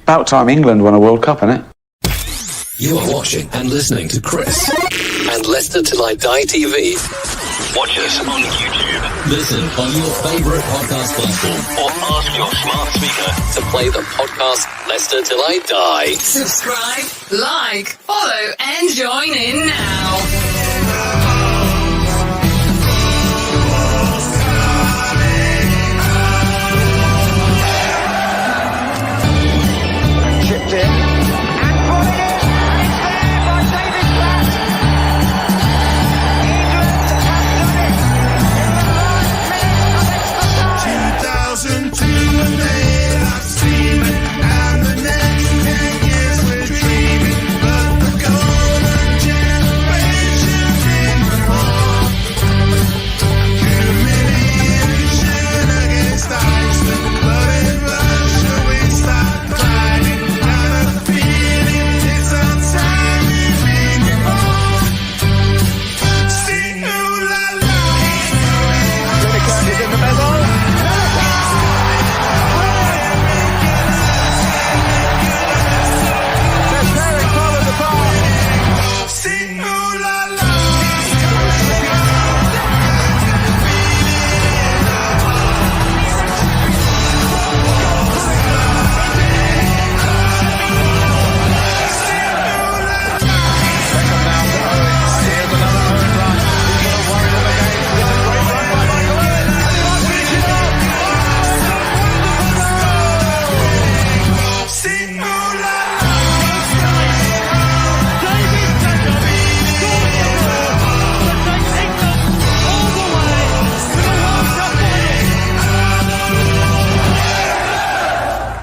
About time England won a World Cup, innit? You are watching and listening to Chris and Leicester Till I Die TV. Watch us on YouTube. Listen on your favourite podcast platform or ask your smart speaker to play the podcast Leicester Till I Die. Subscribe, like, follow and join in now.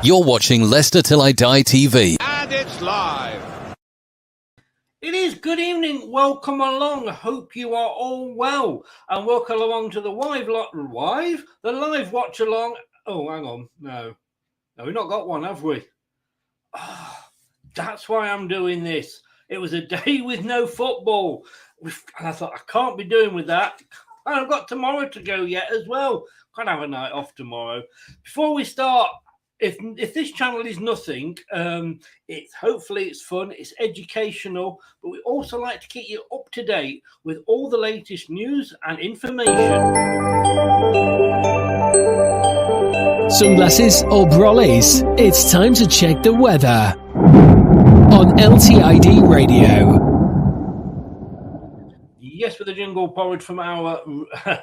You're watching Leicester Till I Die TV. And it's live. It is. Good evening. Welcome along. Hope you are all well. And welcome along to the live watch along. Oh, hang on. No, we've not got one, have we? Oh, that's why I'm doing this. It was a day with no football. And I thought, I can't be doing with that. And I've got tomorrow to go yet as well. Can't have a night off tomorrow. Before we start, If this channel is nothing, hopefully it's fun, it's educational, but we also like to keep you up to date with all the latest news and information. Sunglasses or brollies? It's time to check the weather on LTID Radio. Yes, with a jingle borrowed from our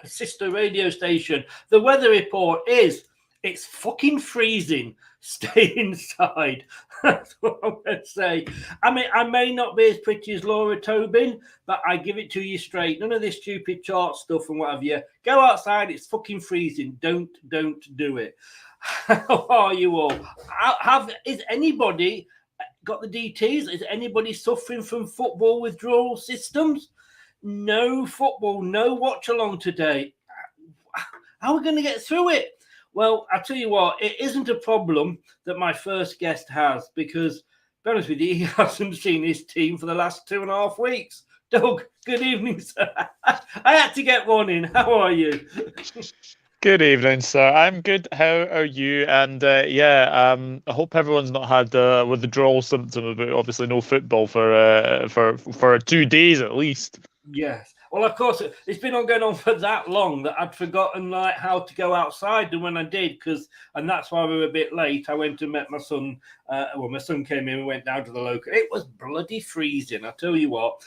sister radio station. The weather report is: it's fucking freezing. Stay inside. That's what I'm going to say. I mean, I may not be as pretty as Laura Tobin, but I give it to you straight. None of this stupid chart stuff and what have you. Go outside. It's fucking freezing. Don't do it. How are you all? Is anybody got the DTs? Is anybody suffering from football withdrawal systems? No football, no watch along today. How are we going to get through it? Well, I'll tell you what, it isn't a problem that my first guest has, because, to be honest with you, he hasn't seen his team for the last 2.5 weeks. Doug, good evening, sir. I had to get one in. How are you? Good evening, sir. I'm good. How are you? And I hope everyone's not had withdrawal symptoms, but obviously no football for 2 days at least. Yes. Well, of course, it's been going on for that long that I'd forgotten how to go outside. And when I did, and that's why we were a bit late, I went and met my son. My son came in and went down to the local. It was bloody freezing. I tell you what,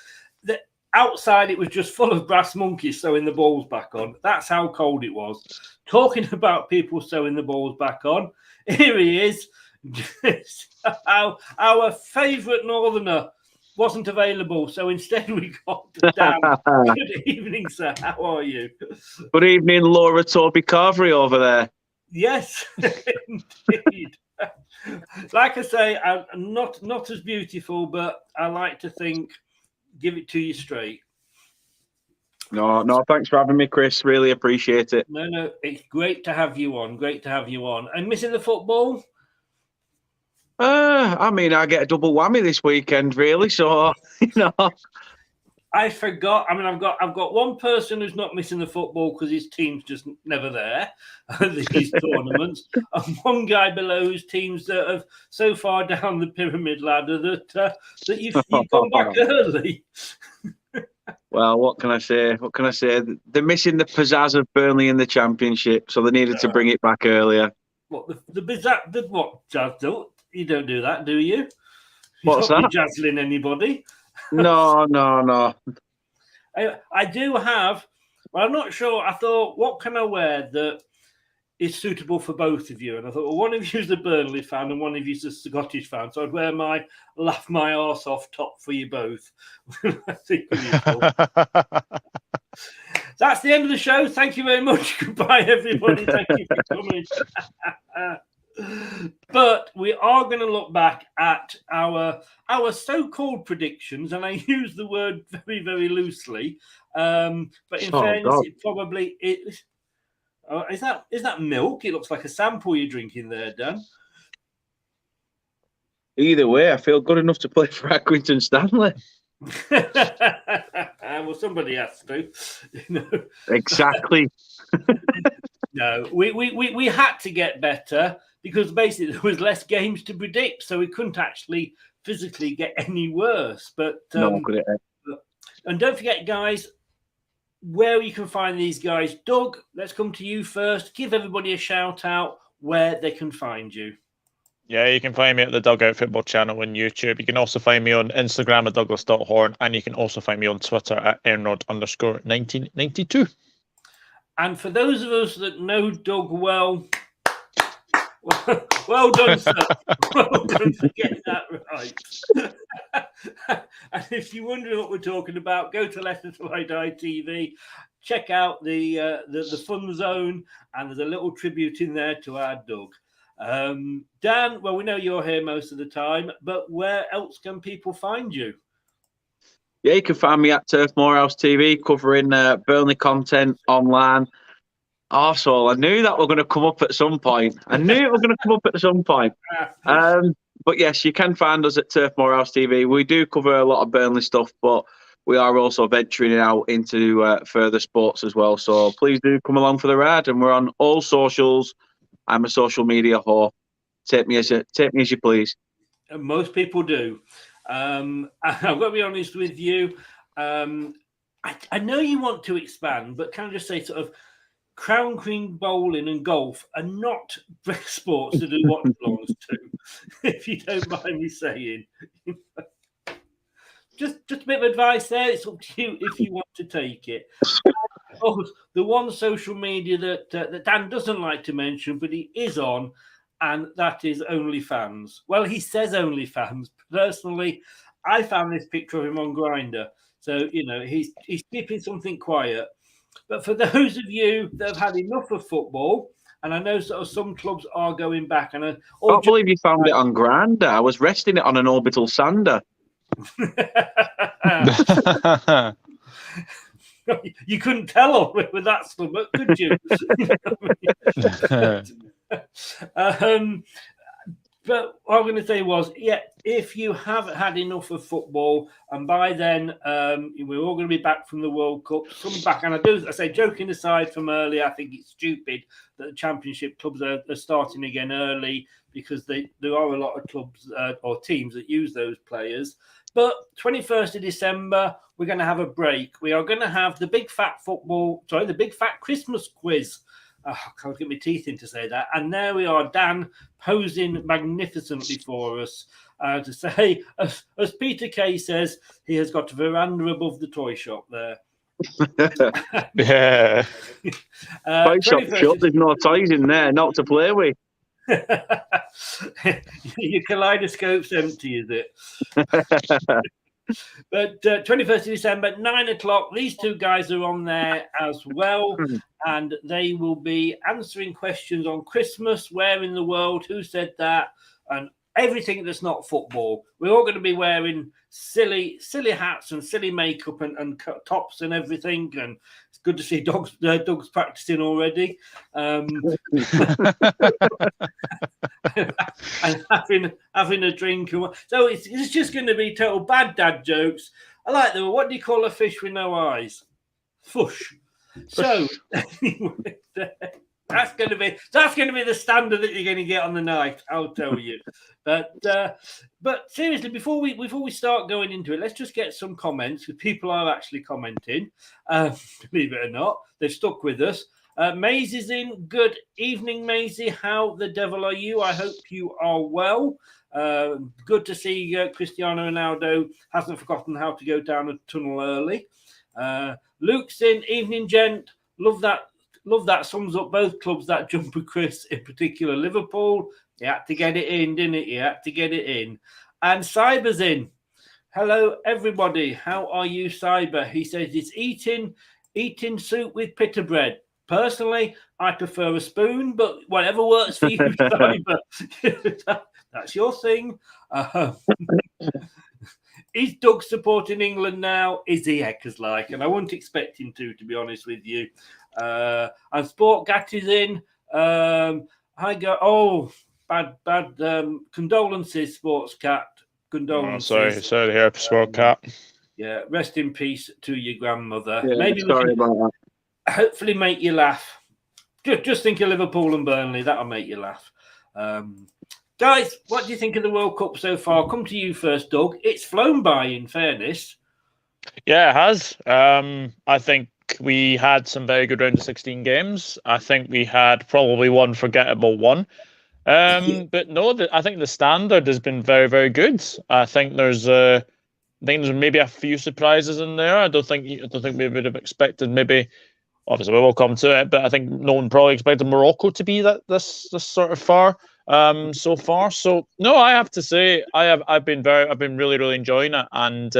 outside it was just full of brass monkeys sewing the balls back on. That's how cold it was. Talking about people sewing the balls back on, here he is. Our favourite northerner wasn't available, so instead we got Dan. Good evening, sir. How are you? Good evening, Laura Toby Carvery over there. Yes, indeed. Like I say, I'm not as beautiful, but I like to think, give it to you straight. No, thanks for having me, Chris. Really appreciate it. No, it's great to have you on. Great to have you on. And missing the football? I mean, I get a double whammy this weekend, really. So, I forgot. I mean, I've got one person who's not missing the football because his team's just never there at these tournaments, and one guy below whose teams that have so far down the pyramid ladder that you've gone back early. Well, what can I say? They're missing the pizzazz of Burnley in the Championship, so they needed to bring it back earlier. What the bizarre? What Jazz? You don't do that, do you? What's that? Jazzling anybody? No. I do have. Well, I'm not sure. I thought, what can I wear that is suitable for both of you? And I thought, well, one of you's a Burnley fan and one of you's a Scottish fan, so I'd wear my laugh my arse off top for you both. I think that's the end of the show. Thank you very much. Goodbye, everybody. Thank you for coming. But we are going to look back at our so-called predictions, and I use the word very, very loosely. But in fairness, God. it probably is. Is that milk? It looks like a sample you're drinking there, Dan. Either way, I feel good enough to play for Accrington Stanley. Well, somebody has to. Exactly. No, we had to get better because basically there was less games to predict, so we couldn't actually physically get any worse. But and don't forget, guys, where you can find these guys. Doug, let's come to you first. Give everybody a shout out where they can find you. Yeah, you can find me at the Dugout Football channel on YouTube. You can also find me on Instagram at Douglas.Horn, and you can also find me on Twitter at Enrod_1992. And for those of us that know Doug well done, sir. Well done for getting that right. And if you're wondering what we're talking about, go to Leicester Till I Die TV. Check out the Fun Zone, and there's a little tribute in there to our Doug. Dan, well, we know you're here most of the time, but where else can people find you? Yeah, you can find me at Turf Moorhouse TV covering Burnley content online. Arsehole, I knew that were going to come up at some point. But yes, you can find us at Turf Moorhouse TV. We do cover a lot of Burnley stuff, but we are also venturing out into further sports as well. So please do come along for the ride. And we're on all socials. I'm a social media whore. Take me as you please. Most people do. I've got to be honest with you. I know you want to expand, but can I just say, sort of, Crown Green bowling and golf are not sports that do what belongs to, if you don't mind me saying. Just a bit of advice there. It's up to you if you want to take it. The one social media that Dan doesn't like to mention, but he is on, and that is OnlyFans. Well, he says OnlyFans. Personally, I found this picture of him on Grindr. So, he's keeping something quiet. But for those of you that have had enough of football, and I know sort of some clubs are going back. And I can't believe you found it on Grindr. I was resting it on an orbital sander. You couldn't tell with that stomach, could you? But what I'm going to say was, if you have had enough of football, and by then we're all going to be back from the World Cup, come back. And I say, joking aside from earlier, I think it's stupid that the Championship clubs are starting again early, because there are a lot of clubs or teams that use those players. But 21st of December, we're going to have a break. We are going to have the big fat Christmas quiz. I can't get my teeth in to say that. And there we are, Dan posing magnificently for us to say, as Peter Kay says, he has got a veranda above the toy shop there. Yeah. Toy shop shut, there's no toys in there, not to play with. Your kaleidoscope's empty, is it? But 21st of December, 9:00, these two guys are on there as well, and they will be answering questions on Christmas, where in the world, who said that, and everything that's not football. We're all going to be wearing silly hats and silly makeup and tops and everything, and it's good to see Doug's practicing already. And having a drink. So it's just going to be total bad dad jokes. I like the what do you call a fish with no eyes? Fush. So anyway, that's going to be the standard that you're going to get on the night. I'll tell you. But seriously, before we start going into it, let's just get some comments because people are actually commenting. Believe it or not, they've stuck with us. Maisie's in. Good evening, Maisie. How the devil are you? I hope you are well. Good to see Cristiano Ronaldo hasn't forgotten how to go down a tunnel early. Luke's in. Evening, gent. Love that. Sums up both clubs, that jumper, Chris, in particular. Liverpool, he had to get it in, didn't it? He had to get it in. And Cyber's in. Hello, everybody. How are you, Cyber? He says it's eating soup with pita bread. Personally, I prefer a spoon, but whatever works for you, Cyber. That's your thing. Is Doug supporting England now? Is he heckers like? And I wouldn't expect him to be honest with you. And Sport Gat is in. I go, oh, bad condolences, Sports Cat. Condolences. Oh, sorry to hear, Sport Cat. Yeah, rest in peace to your grandmother. Yeah, Maybe sorry about that. Hopefully make you laugh. Just think of Liverpool and Burnley. That'll make you laugh. Guys, what do you think of the World Cup so far? Come to you first, Doug. It's flown by, in fairness. Yeah, it has. I think we had some very good round of 16 games. I think we had probably one forgettable one. But no, I think the standard has been very, very good. I think there's maybe a few surprises in there. I don't think we would have expected maybe. Obviously, we will come to it, but I think no one probably expected Morocco to be this sort of far so far. So no, I have to say I've been really, really enjoying it, and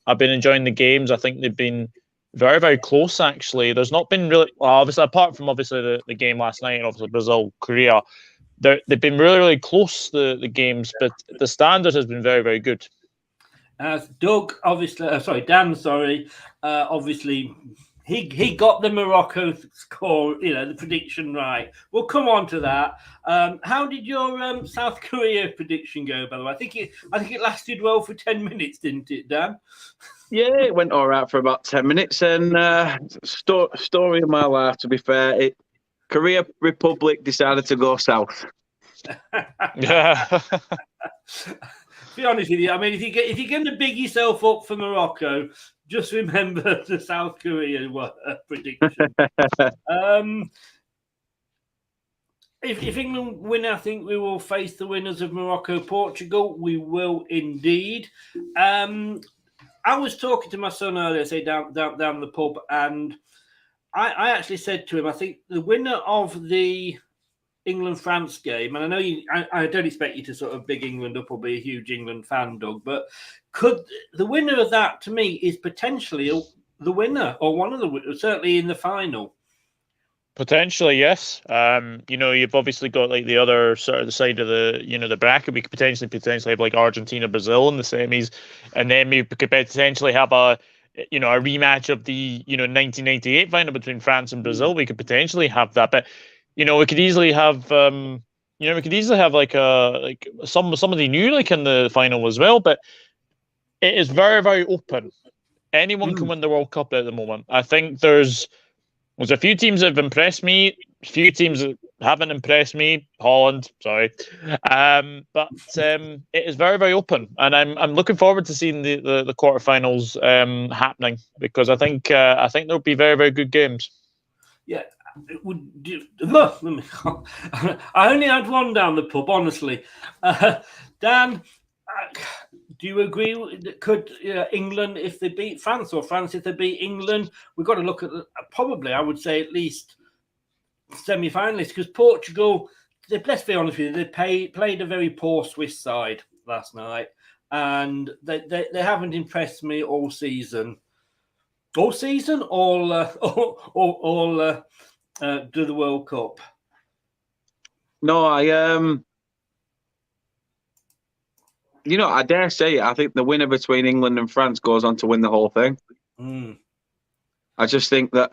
I've been enjoying the games. I think they've been very, very close. Actually, there's not been really obviously apart from the game last night and obviously Brazil, Korea. They've been really, really close the games, but the standard has been very, very good. Doug, obviously, obviously. He got the Morocco score, the prediction right. We'll come on to that. How did your South Korea prediction go, by the way? I think it lasted well for 10 minutes, didn't it, Dan? Yeah, it went all right for about 10 minutes. And story of my life, to be fair, Korea Republic decided to go south. Yeah. To be honest with you, I mean, if you're going to big yourself up for Morocco, just remember the South Korea prediction. If England win, I think we will face the winners of Morocco, Portugal. We will indeed. I was talking to my son earlier, say down the pub, and I actually said to him, I think the winner of the England-France game, and I know I don't expect you to sort of big England up or be a huge England fan, Doug, but could the winner of that, to me, is potentially the winner or one of the winners, certainly in the final? Potentially, yes. You've obviously got like the other sort of the side of the bracket. We could potentially have like Argentina, Brazil in the semis, and then we could potentially have a rematch of the 1998 final between France and Brazil. We could potentially have that, but we could easily have some somebody new like in the final as well. But it is very, very open. Anyone can win the World Cup at the moment. I think there's a few teams that have impressed me, a few teams that haven't impressed me. Holland, sorry, but it is very, very open, and I'm looking forward to seeing the quarterfinals happening because I think there'll be very, very good games. Yeah. I only had one down the pub, honestly. Dan, do you agree? Could England, if they beat France, or France if they beat England, we've got to look at probably, I would say, at least semi-finalists, because Portugal, let's be honest with you, they played a very poor Swiss side last night, and they haven't impressed me all season. All season, all do the World Cup. No, I dare say it. I think the winner between England and France goes on to win the whole thing. I just think that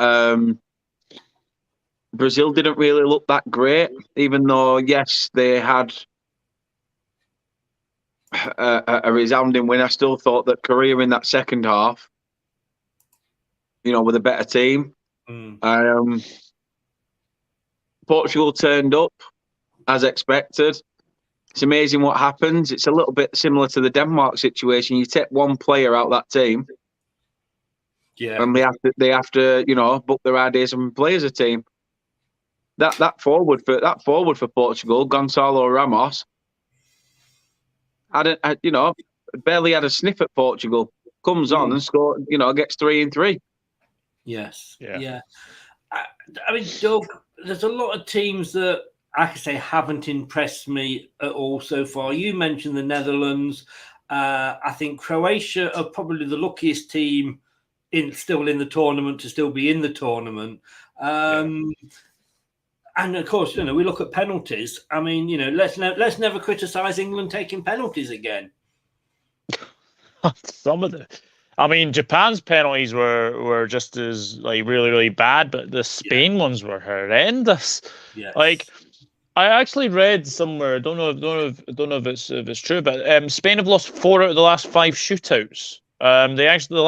Brazil didn't really look that great, even though, yes, they had a resounding win. I still thought that Korea in that second half, were the better team. Portugal turned up as expected. It's amazing what happens. It's a little bit similar to the Denmark situation. You take one player out of that team, and they have to book their ideas and play as a team. That forward for Portugal, Gonçalo Ramos, barely had a sniff at Portugal. Comes on and score, gets 3 and 3. Yes, yeah. I mean, Doug, there's a lot of teams that I can say haven't impressed me at all so far. You mentioned the Netherlands. I think Croatia are probably the luckiest team still in the tournament to still be in the tournament. And of course, we look at penalties. I mean, let's never criticise England taking penalties again. Some of the, I mean, Japan's penalties were just as really, really bad, but the Spain ones were horrendous. Yes. Like, I actually read somewhere, don't know if it's true, but Spain have lost 4 out of the last 5 shootouts. The actual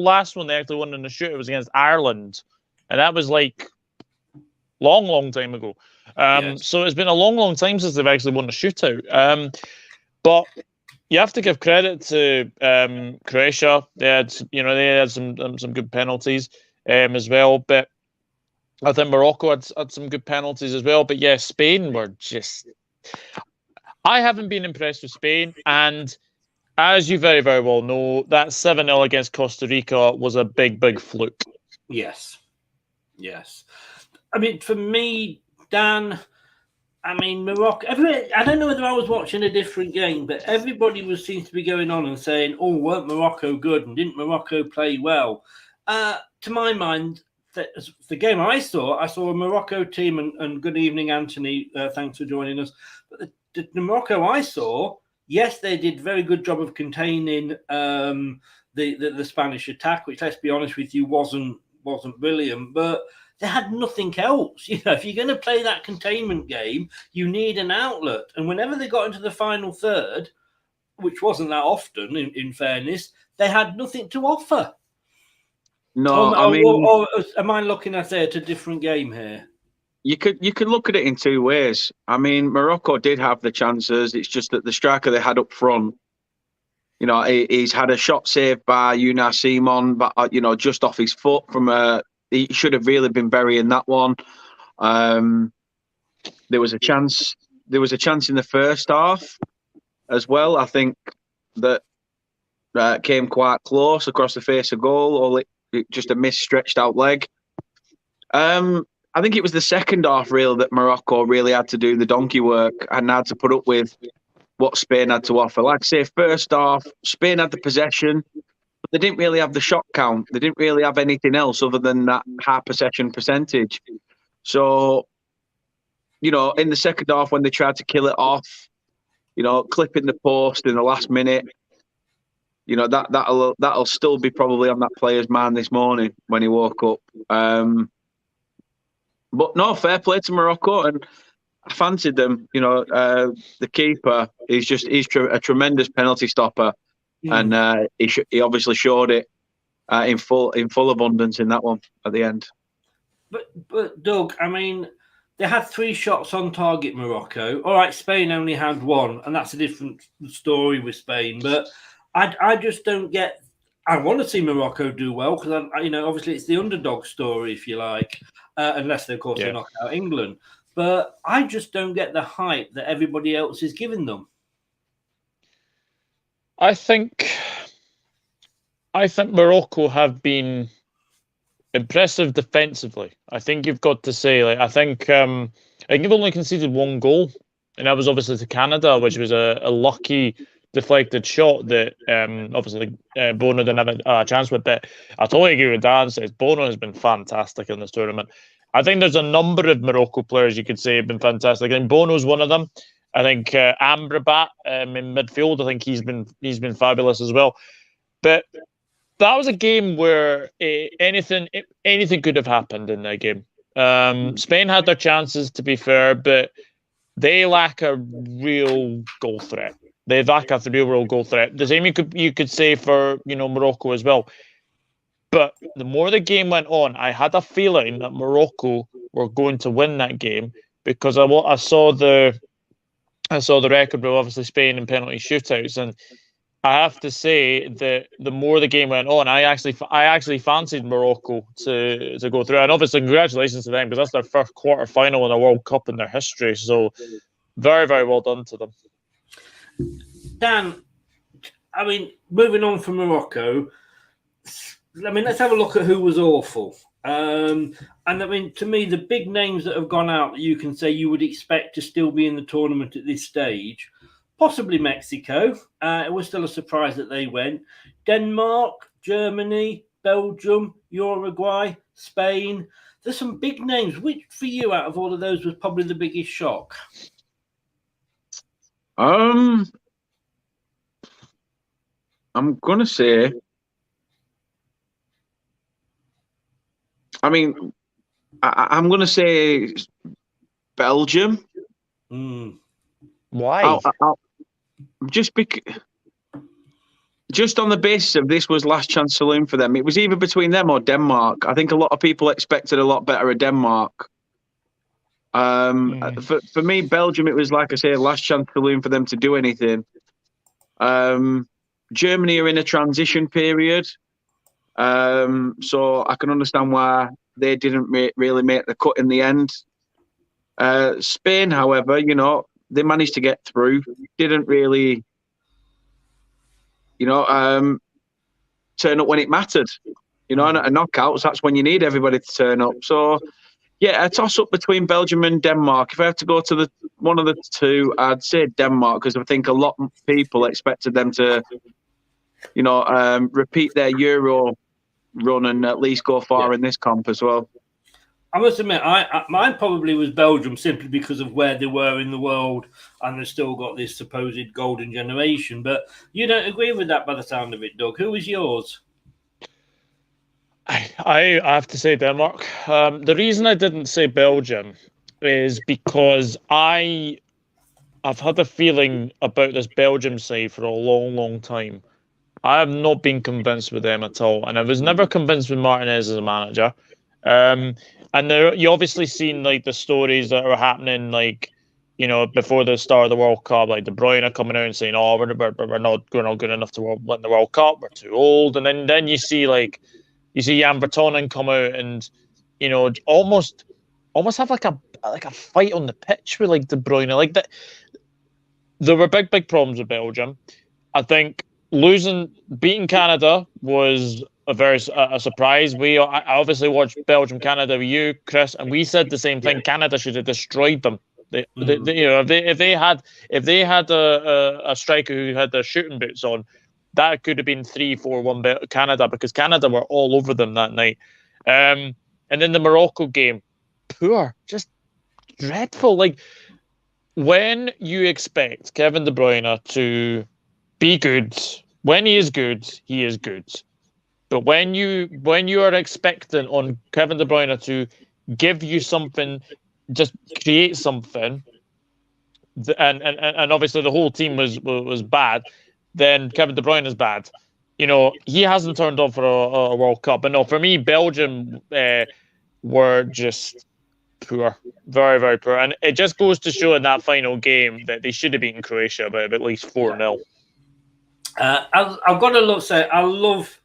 last one they actually won in the shootout was against Ireland, and that was like long time ago. So it's been a long time since they've actually won a shootout. But you have to give credit to Croatia. They had some good penalties as well, but I think Morocco had some good penalties as well. But yeah, Spain were just. I haven't been impressed with Spain, and as you very, very well know, that 7-0 against Costa Rica was a big fluke. Yes. I mean, for me, Dan, Morocco. I don't know whether I was watching a different game, but everybody seems to be going on and saying, "Oh, weren't Morocco good? And didn't Morocco play well?" To my mind, the game I saw a Morocco team, and good evening, Anthony. Thanks for joining us. But the Morocco I saw, yes, they did a very good job of containing the Spanish attack, which, let's be honest with you, wasn't brilliant, but they had nothing else. If you're going to play that containment game, you need an outlet. And whenever they got into the final third, which wasn't that often, in fairness, they had nothing to offer. No, or am I looking at it at a different game here? You could look at it in 2 ways. I mean, Morocco did have the chances. It's just that the striker they had up front, he's had a shot saved by Yuna Simon, but just off his foot from he should have really been burying that one. There was a chance. There was a chance in the first half as well. I think that came quite close across the face of goal, or just a missed stretched out leg. I think it was the second half really that Morocco really had to do the donkey work and had to put up with what Spain had to offer. Like I say, first half, Spain had the possession, but they didn't really have the shot count. They didn't really have anything else other than that high possession percentage. So, in the second half when they tried to kill it off, clipping the post in the last minute, that'll still be probably on that player's mind this morning when he woke up. But no, fair play to Morocco, and I fancied them. The keeper he's a tremendous penalty stopper, and he obviously showed it in full abundance in that one at the end. But Doug, they had 3 shots on target, Morocco. All right, Spain only had 1, and that's a different story with Spain. But I just don't get. I want to see Morocco do well because obviously it's the underdog story, if you like, unless of course they knock out England. But I just don't get the hype that everybody else is giving them. I think Morocco have been impressive defensively. I think you've got to say, I think you've only conceded 1 goal, and that was obviously to Canada, which was a lucky deflected shot that obviously Bono didn't have a chance with. But I totally agree with Dan. Says Bono has been fantastic in this tournament. I think there's a number of Morocco players you could say have been fantastic. I think Bono's one of them. I think Amrabat in midfield. I think he's been fabulous as well. But that was a game where anything could have happened in that game. Spain had their chances, to be fair, but they lack a real goal threat. that have the real world goal threat. The same you could say for Morocco as well. But the more the game went on, I had a feeling that Morocco were going to win that game because I saw the record with obviously Spain in penalty shootouts, and I have to say that the more the game went on, I actually fancied Morocco to go through. And obviously, congratulations to them because that's their first quarter final in a World Cup in their history. So very, very well done to them. Dan, I mean, moving on from Morocco, I mean, let's have a look at who was awful. And I mean, to me, the big names that have gone out that you can say you would expect to still be in the tournament at this stage, possibly Mexico. It was still a surprise that they went. Denmark, Germany, Belgium, Uruguay, Spain. There's some big names. Which, for you, out of all of those, was probably the biggest shock? I'm gonna say. I mean, I'm going to say Belgium. Why? Just on the basis of this was last chance saloon for them. It was either between them or Denmark. I think a lot of people expected a lot better of Denmark. For me, Belgium, it was like I say, last chance saloon for them to do anything. Germany are in a transition period. So I can understand why they didn't really make the cut in the end. Spain, however, they managed to get through. Didn't really, turn up when it mattered. And at knockouts, that's when you need everybody to turn up. So, yeah, a toss-up between Belgium and Denmark. If I have to go to one of the two, I'd say Denmark, because I think a lot of people expected them to, repeat their Euro run and at least go far in this comp as well. I must admit, mine probably was Belgium simply because of where they were in the world and they've still got this supposed golden generation. But you don't agree with that by the sound of it, Doug. Who was yours? I have to say Denmark. The reason I didn't say Belgium is because I've had a feeling about this Belgium side for a long, long time. I have not been convinced with them at all, and I was never convinced with Martinez as a manager. And you obviously seen like the stories that are happening, like before the start of the World Cup, like De Bruyne coming out and saying, "Oh, we're not good enough to win the World Cup. We're too old." And then you see Jan Vertonghen come out and almost have like a fight on the pitch with like De Bruyne. Like that, there were big problems with Belgium. I think beating Canada was a surprise. I obviously watched Belgium Canada with you, Chris, and we said the same thing. Canada should have destroyed them. If they had a striker who had their shooting boots on, that could have been 3-4-1 Canada, because Canada were all over them that night. And then the Morocco game, poor, just dreadful. Like, when you expect Kevin De Bruyne to be good, when he is good, he is good. But when you are expecting on Kevin De Bruyne to give you something, just create something, and obviously the whole team was bad, then Kevin De Bruyne is bad. He hasn't turned on for a World Cup. But no, for me, Belgium were just poor, very, very poor, and it just goes to show in that final game that they should have beaten Croatia by at least 4-0. I've got to say, I love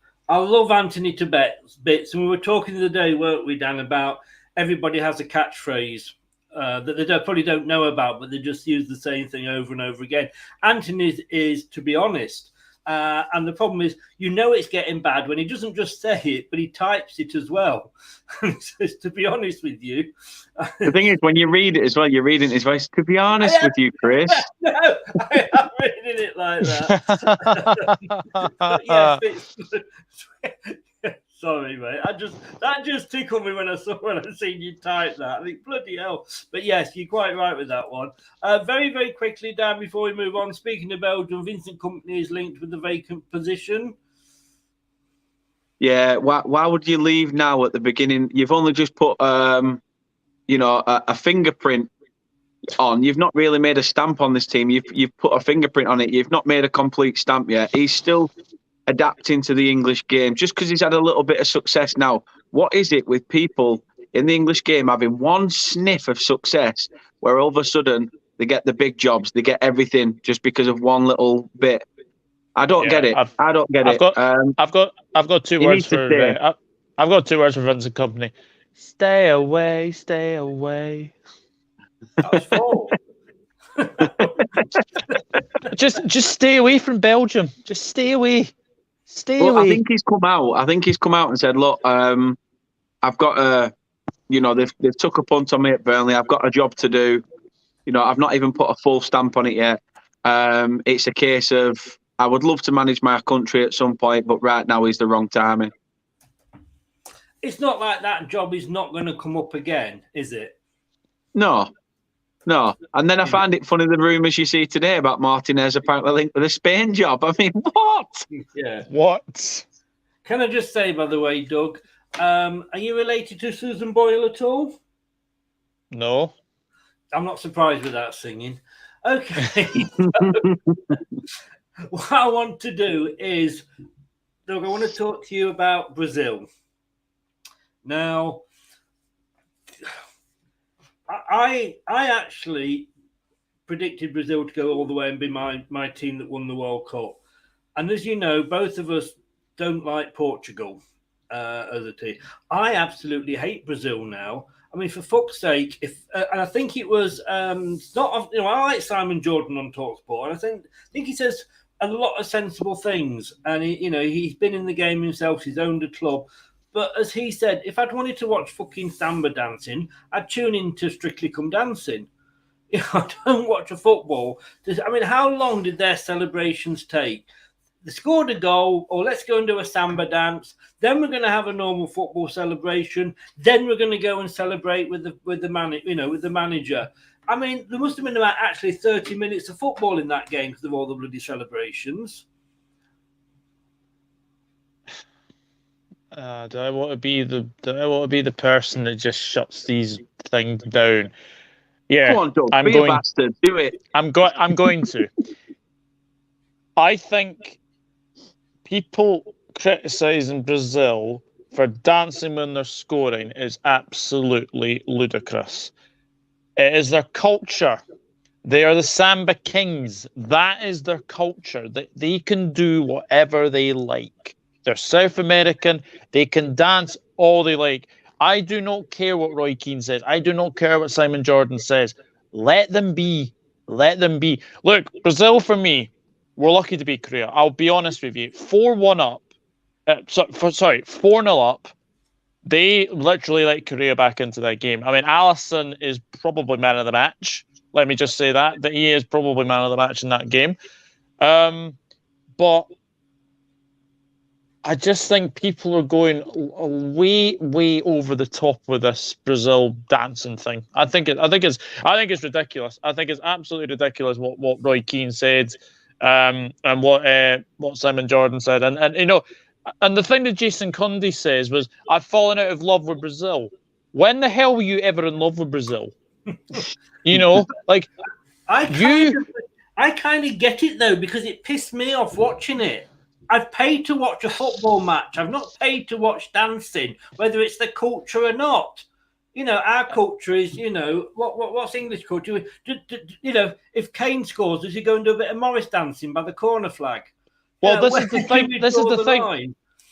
Anthony to bits, and we were talking the other day, weren't we, Dan, about everybody has a catchphrase that they probably don't know about, but they just use the same thing over and over again. Anthony's is, to be honest, and the problem is, it's getting bad when he doesn't just say it, but he types it as well. So, to be honest with you, the thing is, when you read it as well, you're reading his voice. To be honest with you, Chris, no, I am reading it like that. Yes, sorry, mate. That just tickled me when I seen you type that. I think bloody hell. But yes, you're quite right with that one. Very, very quickly, Dan, before we move on. Speaking of Belgium, Vincent Kompany is linked with the vacant position. Yeah. Why would you leave now at the beginning? You've only just put a fingerprint on. You've not really made a stamp on this team. You've put a fingerprint on it. You've not made a complete stamp yet. He's still adapting to the English game. Just because he's had a little bit of success now, what is it with people in the English game having one sniff of success where all of a sudden they get the big jobs, they get everything just because of one little bit? I don't get it. I don't get it. I've got two words for. I've got 2 words for Vincent Company. Stay away, stay away. That was 4. Just stay away from Belgium. Just stay away. Stay away. I think he's come out and said, "Look, I've got a, they've took a punt on me at Burnley. I've got a job to do. I've not even put a full stamp on it yet. It's a case of I would love to manage my country at some point, but right now is the wrong timing." It's not like that job is not going to come up again, is it? No. And then I find it funny the rumours you see today about Martinez apparently linked with a Spain job. I mean, what? Yeah. What? Can I just say, by the way, Doug, are you related to Susan Boyle at all? No. I'm not surprised with that singing. Okay. What I want to do is, Doug, I want to talk to you about Brazil. Now, I actually predicted Brazil to go all the way and be my team that won the World Cup. And as you know, both of us don't like Portugal as a team. I absolutely hate Brazil now. I mean, for fuck's sake, and I think it was not. I like Simon Jordan on TalkSport, and I think he says a lot of sensible things. And he's been in the game himself. He's owned a club. But as he said, if I'd wanted to watch fucking samba dancing, I'd tune in to Strictly Come Dancing. I don't watch a football. I mean, how long did their celebrations take? They scored a goal, or let's go and do a samba dance. Then we're going to have a normal football celebration. Then we're going to go and celebrate with the manager. I mean, there must have been about actually 30 minutes of football in that game because of all the bloody celebrations. Do I want to be the person that just shuts these things down? Yeah, come on, Doug, a bastard. Do it. I'm going to. I think people criticising Brazil for dancing when they're scoring is absolutely ludicrous. It is their culture. They are the Samba Kings. That is their culture. They can do whatever they like. They're South American. They can dance all they like. I do not care what Roy Keane says. I do not care what Simon Jordan says. Let them be. Let them be. Look, Brazil, for me, we're lucky to beat Korea. I'll be honest with you. 4-1 up. 4-0 up. They literally let Korea back into that game. I mean, Alisson is probably man of the match. Let me just say that he is probably man of the match in that game. But I just think people are going way, way over the top with this Brazil dancing thing. I think it's ridiculous. I think it's absolutely ridiculous what Roy Keane said, and what Simon Jordan said, and and the thing that Jason Cundy says was, "I've fallen out of love with Brazil." When the hell were you ever in love with Brazil? Like I kind of get it though, because it pissed me off watching it. I've paid to watch a football match. I've not paid to watch dancing, whether it's the culture or not. Our culture is, what's English culture? If Kane scores, does he go and do a bit of Morris dancing by the corner flag? Well, this is the thing.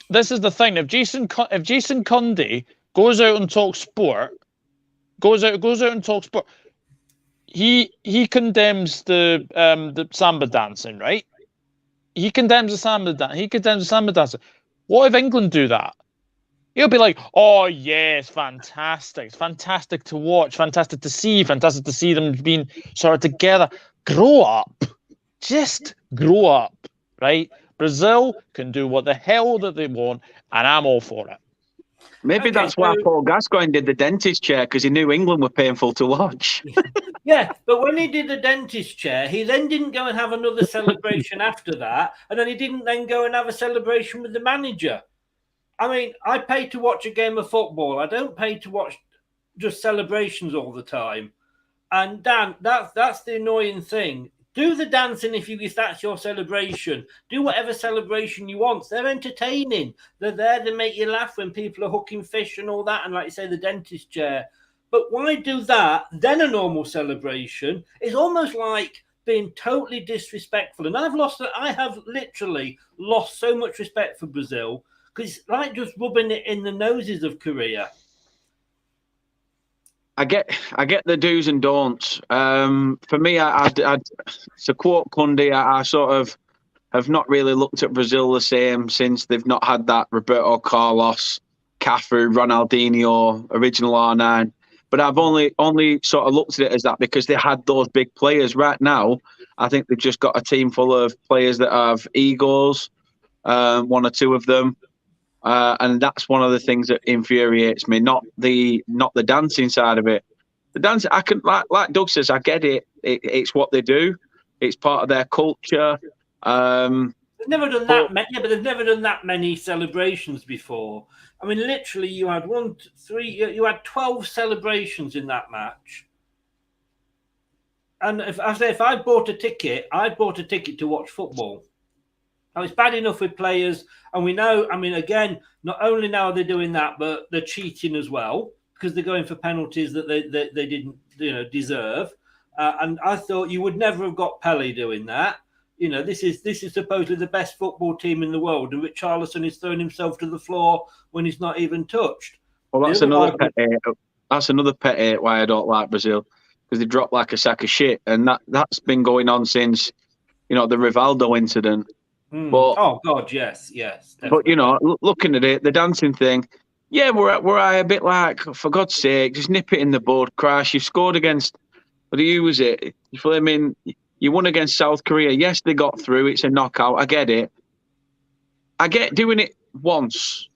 This is the thing. If Jason Cundy goes out and talks sport, he condemns the samba dancing, right? He condemns the samba dancing. What if England do that? He'll be like, "Oh yes, fantastic! It's fantastic to watch, fantastic to see them being sort of together." Grow up, just grow up, right? Brazil can do what the hell that they want, and I'm all for it. Maybe that's why Paul Gascoigne did the dentist chair, because he knew England were painful to watch. Yeah, but when he did the dentist chair, he then didn't go and have another celebration after that, and then he didn't then go and have a celebration with the manager. I mean, I pay to watch a game of football. I don't pay to watch just celebrations all the time. And Dan, that's the annoying thing. Do the dancing if that's your celebration. Do whatever celebration you want. They're entertaining. They're there to make you laugh when people are hooking fish and all that. And like you say, the dentist chair. But why do that, then a normal celebration? It's almost like being totally disrespectful. And I have literally lost so much respect for Brazil because it's like just rubbing it in the noses of Korea. I get the do's and don'ts. For me, to quote Cundy, I sort of have not really looked at Brazil the same since they've not had that Roberto Carlos, Cafu, Ronaldinho, original R9. But I've only sort of looked at it as that because they had those big players. Right now, I think they've just got a team full of players that have egos, one or two of them. And that's one of the things that infuriates me, not the dancing side of it. The dancing, I can like Doug says, I get it. It's what they do. It's part of their culture. They've never done that many, but they've never done that many celebrations before. I mean, literally, you had 12 celebrations in that match. And if I bought a ticket, I'd bought a ticket to watch football. Now, it's bad enough with players, and we know, I mean, again, not only now are they doing that, but they're cheating as well because they're going for penalties that they didn't, deserve. And I thought you would never have got Pele doing that. This is supposedly the best football team in the world, and Richarlison is throwing himself to the floor when he's not even touched. Well, that's another pet hate. That's another pet hate why I don't like Brazil, because they drop like a sack of shit, and that's been going on since, the Rivaldo incident. But, oh God, yes. Definitely. But looking at it, the dancing thing, yeah, were I a bit like, for God's sake, just nip it in the bud, Crash. You've scored against, who was it? You won against South Korea. Yes, they got through. It's a knockout. I get it. I get doing it once,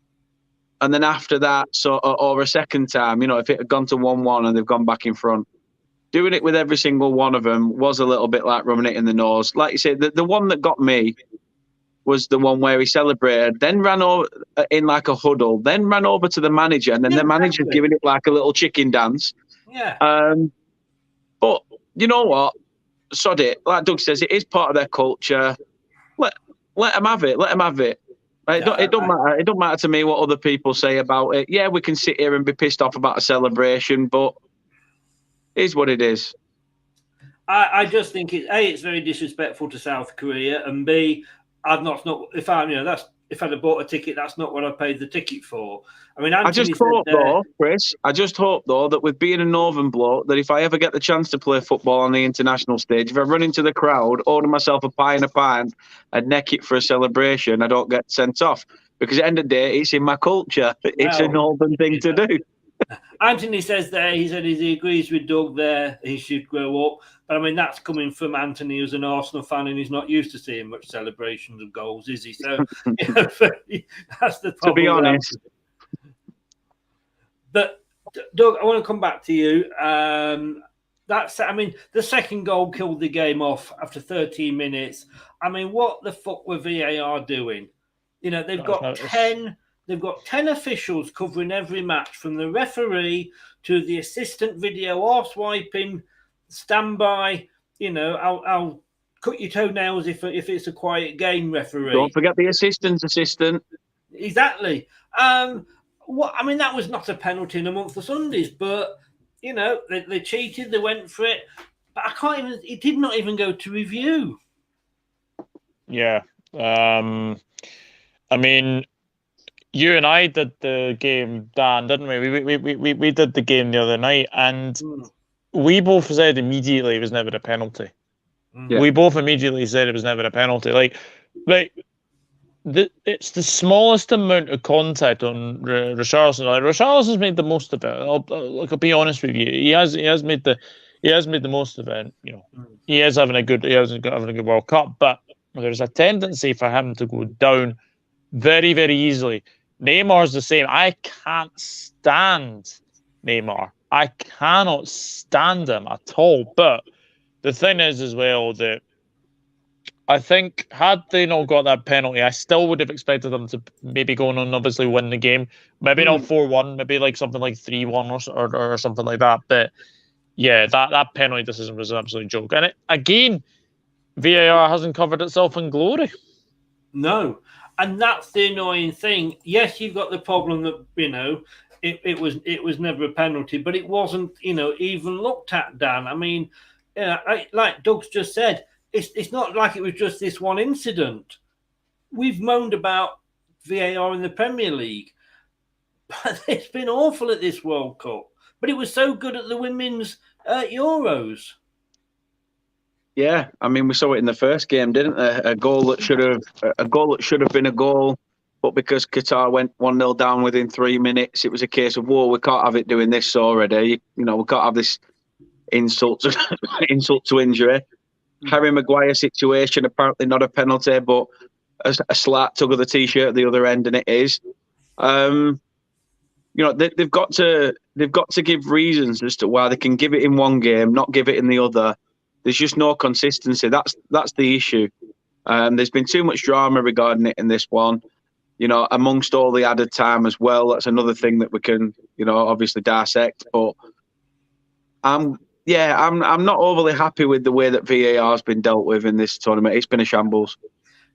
and then after that, or a second time, if it had gone to 1-1 and they've gone back in front, doing it with every single one of them was a little bit like rubbing it in the nose. Like you said, the one that got me was the one where he celebrated, then ran over in like a huddle, then ran over to the manager, and then the manager's giving it like a little chicken dance. Yeah. But you know what? Sod it. Like Doug says, it is part of their culture. Let them have it. Let them have it. It don't matter. It don't matter to me what other people say about it. Yeah, we can sit here and be pissed off about a celebration, but it is what it is. I just think it's very disrespectful to South Korea, and B, if I'd have bought a ticket, that's not what I paid the ticket for. I mean, I just hope though, Chris, that with being a northern bloke, that if I ever get the chance to play football on the international stage, if I run into the crowd, order myself a pie and a pint, and neck it for a celebration, I don't get sent off. Because at the end of the day, it's in my culture. It's a northern thing to do. Anthony says there, he agrees with Doug there, he should grow up. But I mean, that's coming from Anthony, who's an Arsenal fan, and he's not used to seeing much celebrations of goals, is he? So that's the problem. To be honest. But Doug, I want to come back to you. The second goal killed the game off after 13 minutes. I mean, what the fuck were VAR doing? They've got 10 officials covering every match, from the referee to the assistant video arse wiping, standby. I'll cut your toenails if it's a quiet game referee. Don't forget the assistant. Exactly. That was not a penalty in a month of Sundays, but they cheated. They went for it, but it did not even go to review. Yeah. I mean, you and I did the game, Dan, didn't we? We did the game the other night, and we both said immediately it was never a penalty. Yeah. We both immediately said it was never a penalty. It's the smallest amount of contact on Richarlison. Richarlison's made the most of it. I'll be honest with you. He has made the most of it. He is having a good World Cup, but there's a tendency for him to go down very, very easily. Neymar's the same. I can't stand Neymar. I cannot stand him at all. But the thing is as well that I think had they not got that penalty, I still would have expected them to maybe go on and obviously win the game. Maybe not 4-1, maybe like something like 3-1 or something like that. But yeah, that penalty decision was an absolute joke. And again, VAR hasn't covered itself in glory. No, and that's the annoying thing. Yes, you've got the problem that it was never a penalty, but it wasn't even looked at. Dan, I mean, like Doug's just said, it's not like it was just this one incident. We've moaned about VAR in the Premier League, but it's been awful at this World Cup. But it was so good at the women's Euros. Yeah, I mean, we saw it in the first game, didn't there? A goal that should have been a goal, but because Qatar went 1-0 down within 3 minutes, it was a case of, whoa, we can't have it doing this already. We can't have this insult to injury. Harry Maguire situation, apparently not a penalty, but a slight tug of the t-shirt at the other end, and it is. They've got to give reasons as to why they can give it in one game, not give it in the other. There's just no consistency. That's the issue. There's been too much drama regarding it in this one. Amongst all the added time as well. That's another thing that we can, obviously dissect. But I'm not overly happy with the way that VAR has been dealt with in this tournament. It's been a shambles.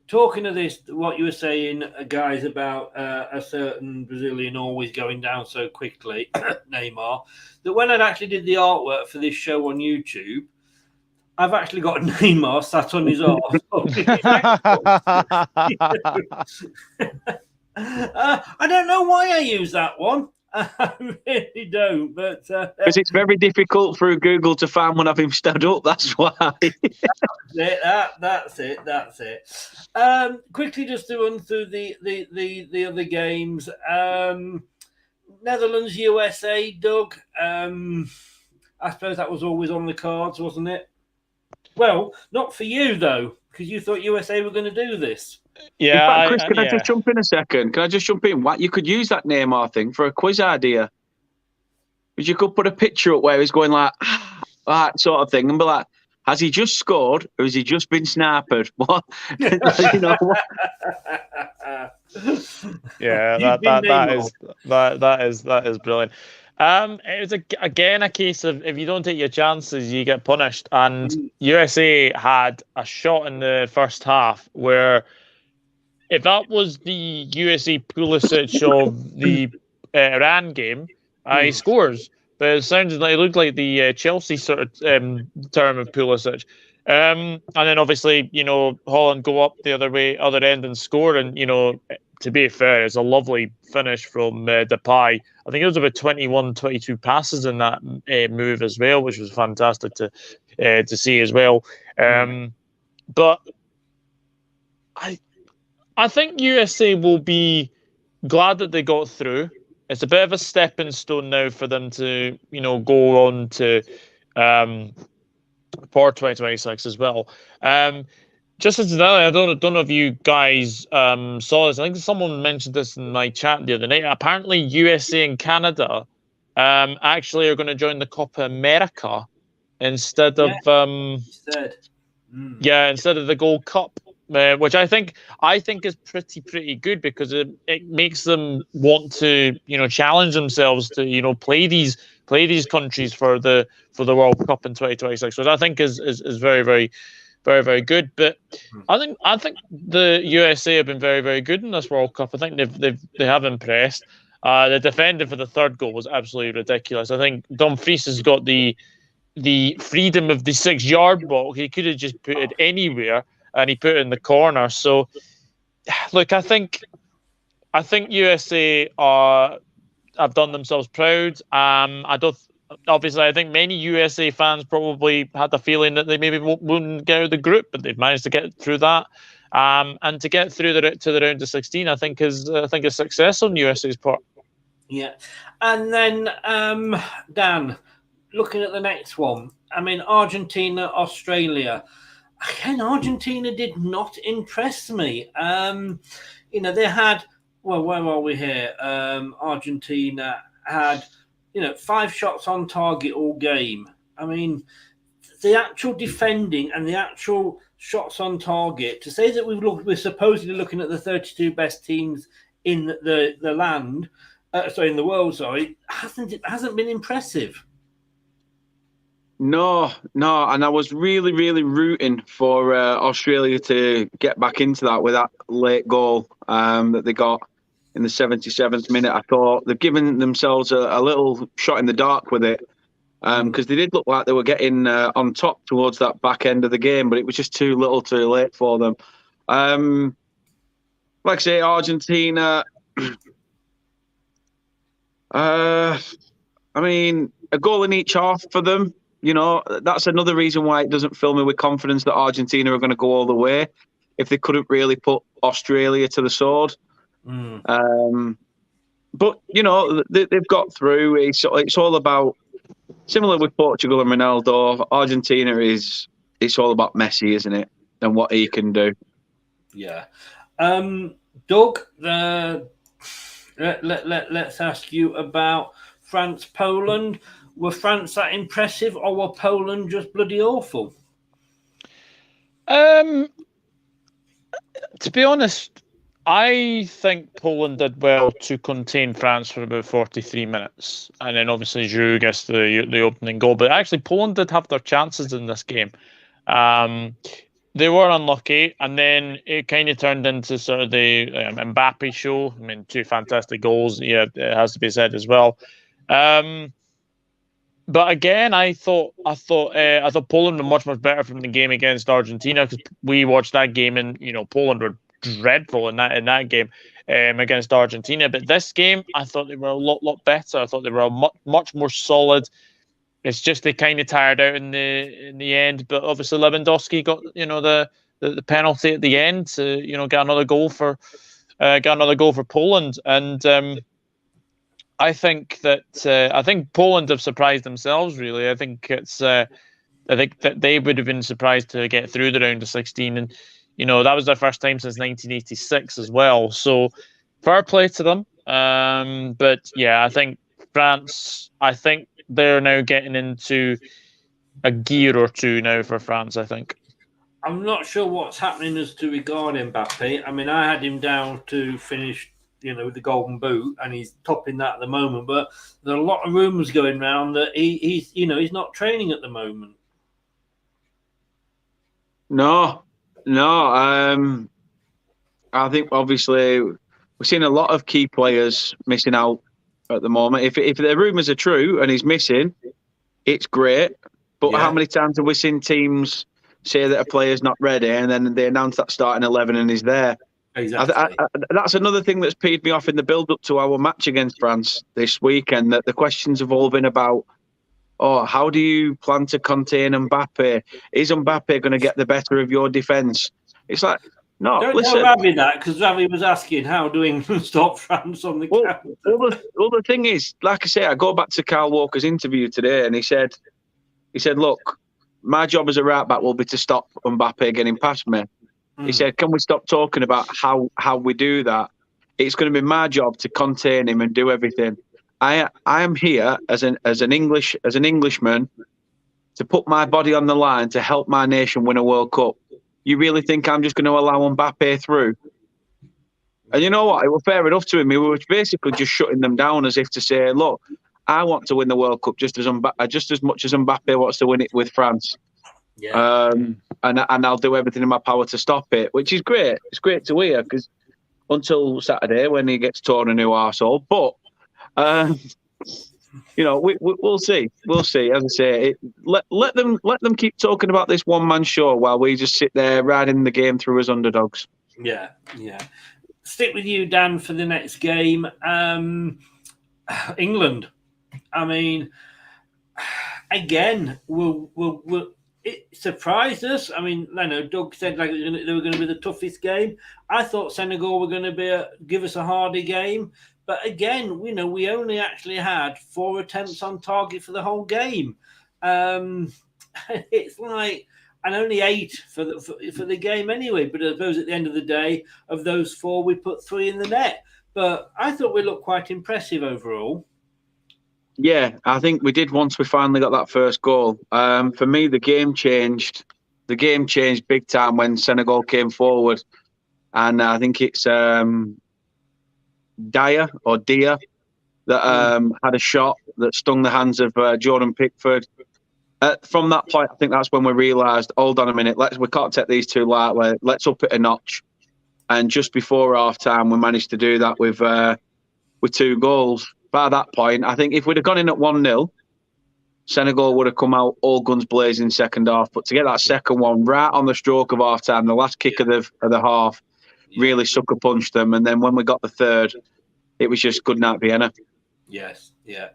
Talking of this, what you were saying, guys, about a certain Brazilian always going down so quickly, Neymar, that when I actually did the artwork for this show on YouTube, I've actually got Neymar sat on his arse. I don't know why I use that one. I really don't, but because it's very difficult through Google to find one of him stood up. That's why. That's it. Quickly, just to run through the other games. Netherlands, USA, Doug. I suppose that was always on the cards, wasn't it? Well, not for you though, because you thought USA were going to do this. Yeah, in fact, Chris, can I just jump in a second? Can I just jump in? What you could use that Neymar thing for a quiz idea. Because you could put a picture up where he's going like that sort of thing, and be like, has he just scored or has he just been sniped? What? What? Yeah, that is brilliant. It was again a case of if you don't take your chances, you get punished. And USA had a shot in the first half where, if that was the USA Pulisic of the Iran game, he scores. But it looked like the Chelsea sort of term of Pulisic. And then obviously, Holland go up the other end and score. And, to be fair, it's a lovely finish from Depay. I think it was about 21, 22 passes in that move as well, which was fantastic to see as well. But I think USA will be glad that they got through. It's a bit of a stepping stone now for them to, go on to for 2026 as well. Just incidentally, I don't know if you guys saw this. I think someone mentioned this in my chat the other night. Apparently, USA and Canada actually are going to join the Copa America instead of instead of the Gold Cup. Which I think is pretty good, because it makes them want to challenge themselves to play these countries for the World Cup in 2026, which I think is very, very, very, very good. But I think the USA have been very, very good in this World Cup. I think they have impressed. The defending for the third goal was absolutely ridiculous. I think Dumfries has got the freedom of the 6-yard box. He could have just put it anywhere, and he put it in the corner. So, look, I think USA have done themselves proud. I think many USA fans probably had the feeling that they maybe wouldn't get out of the group, but they've managed to get through that. And to get through to the round of 16, I think is success on USA's part. Yeah, and then Dan, looking at the next one, I mean, Argentina, Australia. Again, Argentina did not impress me. They had, well, where are we here? Argentina had, 5 shots on target all game. I mean, the actual defending and the actual shots on target, to say that we're supposedly looking at the 32 best teams in the world, hasn't been impressive. No, and I was really, really rooting for Australia to get back into that with that late goal that they got in the 77th minute. I thought they've given themselves a little shot in the dark with it because they did look like they were getting on top towards that back end of the game, but it was just too little too late for them. Like I say, Argentina, I mean, a goal in each half for them. You know, that's another reason why it doesn't fill me with confidence that Argentina are going to go all the way if they couldn't really put Australia to the sword. But, you know, they've got through. It's all about, similar with Portugal and Ronaldo, Argentina it's all about Messi, isn't it? And what he can do. Yeah. Doug, let's ask you about France-Poland. Were France that impressive, or were Poland just bloody awful? To be honest, I think Poland did well to contain France for about 43 minutes. And then obviously Giroud gets the opening goal. But actually, Poland did have their chances in this game. They were unlucky, and then it kind of turned into sort of the Mbappe show. I mean, 2 fantastic goals, yeah, it has to be said as well. But again, I thought Poland were much better from the game against Argentina, because we watched that game and Poland were dreadful in that game against Argentina. But this game, I thought they were a lot better. I thought they were much more solid. It's just they kind of tired out in the end. But obviously Lewandowski got the penalty at the end to get another goal for Poland. And I think Poland have surprised themselves, really. I think that they would have been surprised to get through the round of 16, and that was their first time since 1986 as well. So fair play to them. But yeah, I think France. I think they're now getting into a gear or two now for France, I think. I'm not sure what's happening as to regard Mbappe. I mean, I had him down to finish, with the golden boot, and he's topping that at the moment. But there are a lot of rumours going around that he's not training at the moment. No. I think obviously we're seeing a lot of key players missing out at the moment. If the rumours are true and he's missing, it's great. But how many times have we seen teams say that a player's not ready and then they announce that starting 11 and he's there? Exactly. That's another thing that's peed me off in the build-up to our match against France this weekend, that the questions evolving about, how do you plan to contain Mbappe? Is Mbappe going to get the better of your defence? It's like, no, Don't tell Ravi that, because Ravi was asking how do England stop France on the counter. Well, the thing is, like I say, I go back to Kyle Walker's interview today, and he said, look, my job as a right back will be to stop Mbappe getting past me. He said, can we stop talking about how we do that? It's going to be my job to contain him and do everything. I am here as an Englishman to put my body on the line to help my nation win a World Cup. You really think I'm just going to allow Mbappe through? And you know what? It was fair enough to him. He was basically just shutting them down, as if to say, look, I want to win the World Cup just as much as Mbappe wants to win it with France. Yeah. And I'll do everything in my power to stop it, which is great. It's great to hear, because until Saturday when he gets torn a new arsehole. But, we'll see. We'll see. As I say, let them keep talking about this one-man show while we just sit there riding the game through as underdogs. Yeah. Stick with you, Dan, for the next game. England. I mean, again, it surprised us. I mean, Doug said they were going to be the toughest game. I thought Senegal were going to give us a harder game. But again, we only actually had 4 attempts on target for the whole game. It's like, and only 8 for the game anyway. But I suppose at the end of the day, of those 4, we put 3 in the net. But I thought we looked quite impressive overall. Yeah, I think we did once we finally got that first goal. For me, the game changed. The game changed big time when Senegal came forward, and I think it's Dia that had a shot that stung the hands of Jordan Pickford. From that point, I think that's when we realised, hold on a minute, we can't take these two lightly. Let's up it a notch. And just before half time, we managed to do that with 2 goals. By that point, I think if we'd have gone in at 1-0, Senegal would have come out all guns blazing second half. But to get that second one right on the stroke of half time, the last kick of the half, really sucker punched them. And then when we got the third, it was just good night Vienna. Yes, yeah.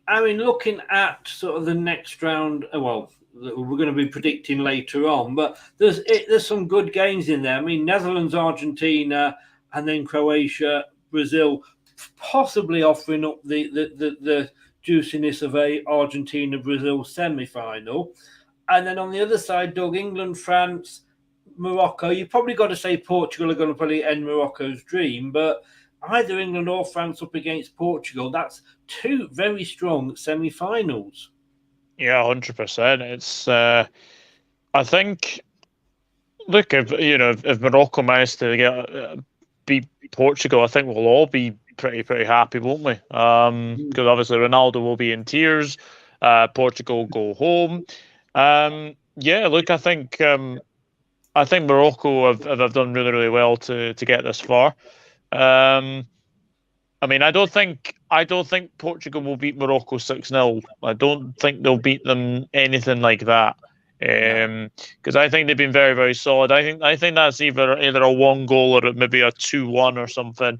I mean, looking at sort of the next round, well, we're going to be predicting later on, but there's some good games in there. I mean, Netherlands, Argentina, and then Croatia, Brazil, possibly offering up the juiciness of a Argentina-Brazil semi-final. And then on the other side, Doug, England, France, Morocco. You've probably got to say Portugal are going to probably end Morocco's dream, but either England or France up against Portugal, that's 2 very strong semi-finals. Yeah, 100%. It's I think, look, if Morocco managed to beat Portugal, I think we'll all be pretty happy, won't we? Because obviously Ronaldo will be in tears. Portugal go home. Yeah, look, I think Morocco have done really, really well to get this far. I mean, I don't think Portugal will beat Morocco 6-0. I don't think they'll beat them anything like that. Because I think they've been very, very solid. I think that's either a 1 goal or maybe a 2-1 or something.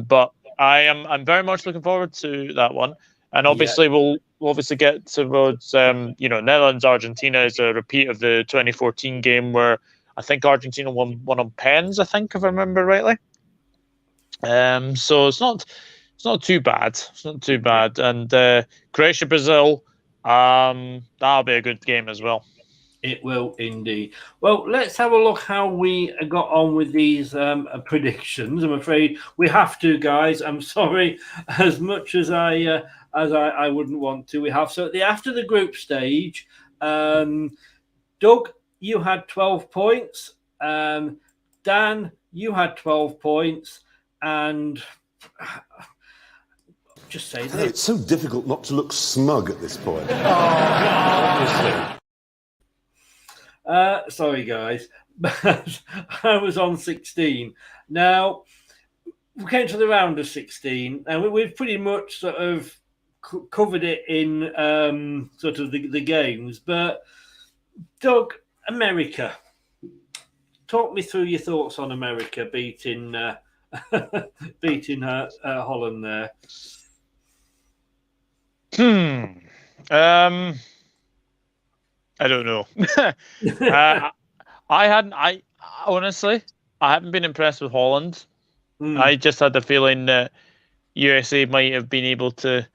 But I'm very much looking forward to that one. And obviously we'll obviously get towards Netherlands, Argentina is a repeat of the 2014 game where I think Argentina won on pens, I think, if I remember rightly. So it's not too bad. It's not too bad. And Croatia, Brazil, that'll be a good game as well. It will indeed. Well, let's have a look how we got on with these predictions. I'm afraid we have to, guys. I'm sorry, as much as I wouldn't want to. We have so after the group stage. Doug, you had 12 points. Dan, you had 12 points. And just say that it's so difficult not to look smug at this point. Sorry, guys, but I was on 16. Now we came to the round of 16, and we've pretty much sort of covered it in sort of the games. But Doug, America, talk me through your thoughts on America beating Holland there. I don't know. I honestly haven't been impressed with Holland. I just had the feeling that USA might have been able to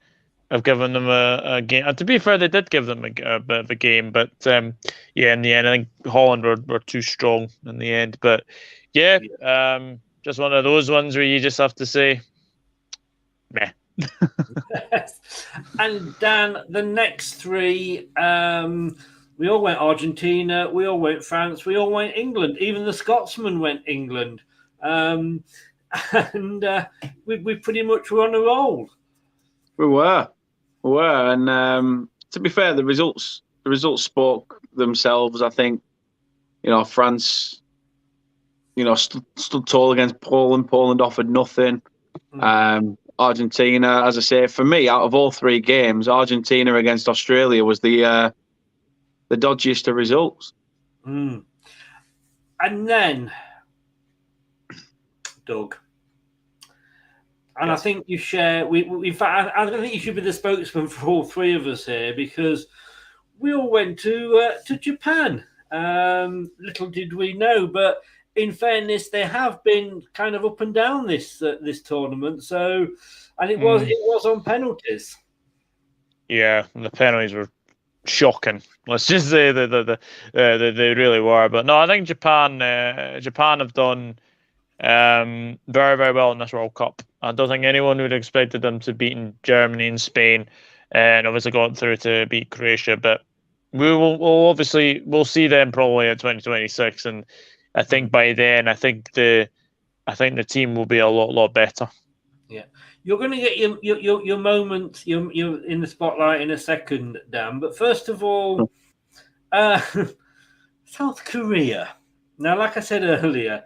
have given them a game. And to be fair, they did give them a bit of a game, but in the end, I think Holland were too strong in the end. But just one of those ones where you just have to say, meh. And Dan, the next 3, we all went Argentina, we all went France, we all went England. Even the Scotsman went England. And we pretty much were on a roll. We were. And to be fair, the results spoke themselves. I think, France, stood tall against Poland. Poland offered nothing. Argentina, as I say, for me, out of all 3 games, Argentina against Australia was the dodgiest of results. And then, Doug, and I think you share. In fact, I think you should be the spokesman for all 3 of us here, because we all went to Japan. Little did we know, but in fairness, they have been kind of up and down this tournament. So, and it was on penalties. Yeah, the penalties were shocking. Let's just say that they really were. But no, I think Japan have done very, very well in this World Cup. I don't think anyone would have expected them to beat Germany and Spain, and obviously got through to beat Croatia. But we'll see them probably at 2026, and I think by then, I think the team will be a lot better. Yeah, You're going to get your moment, you're in the spotlight in a second, Dan. But first of all, South Korea. Now, like I said earlier,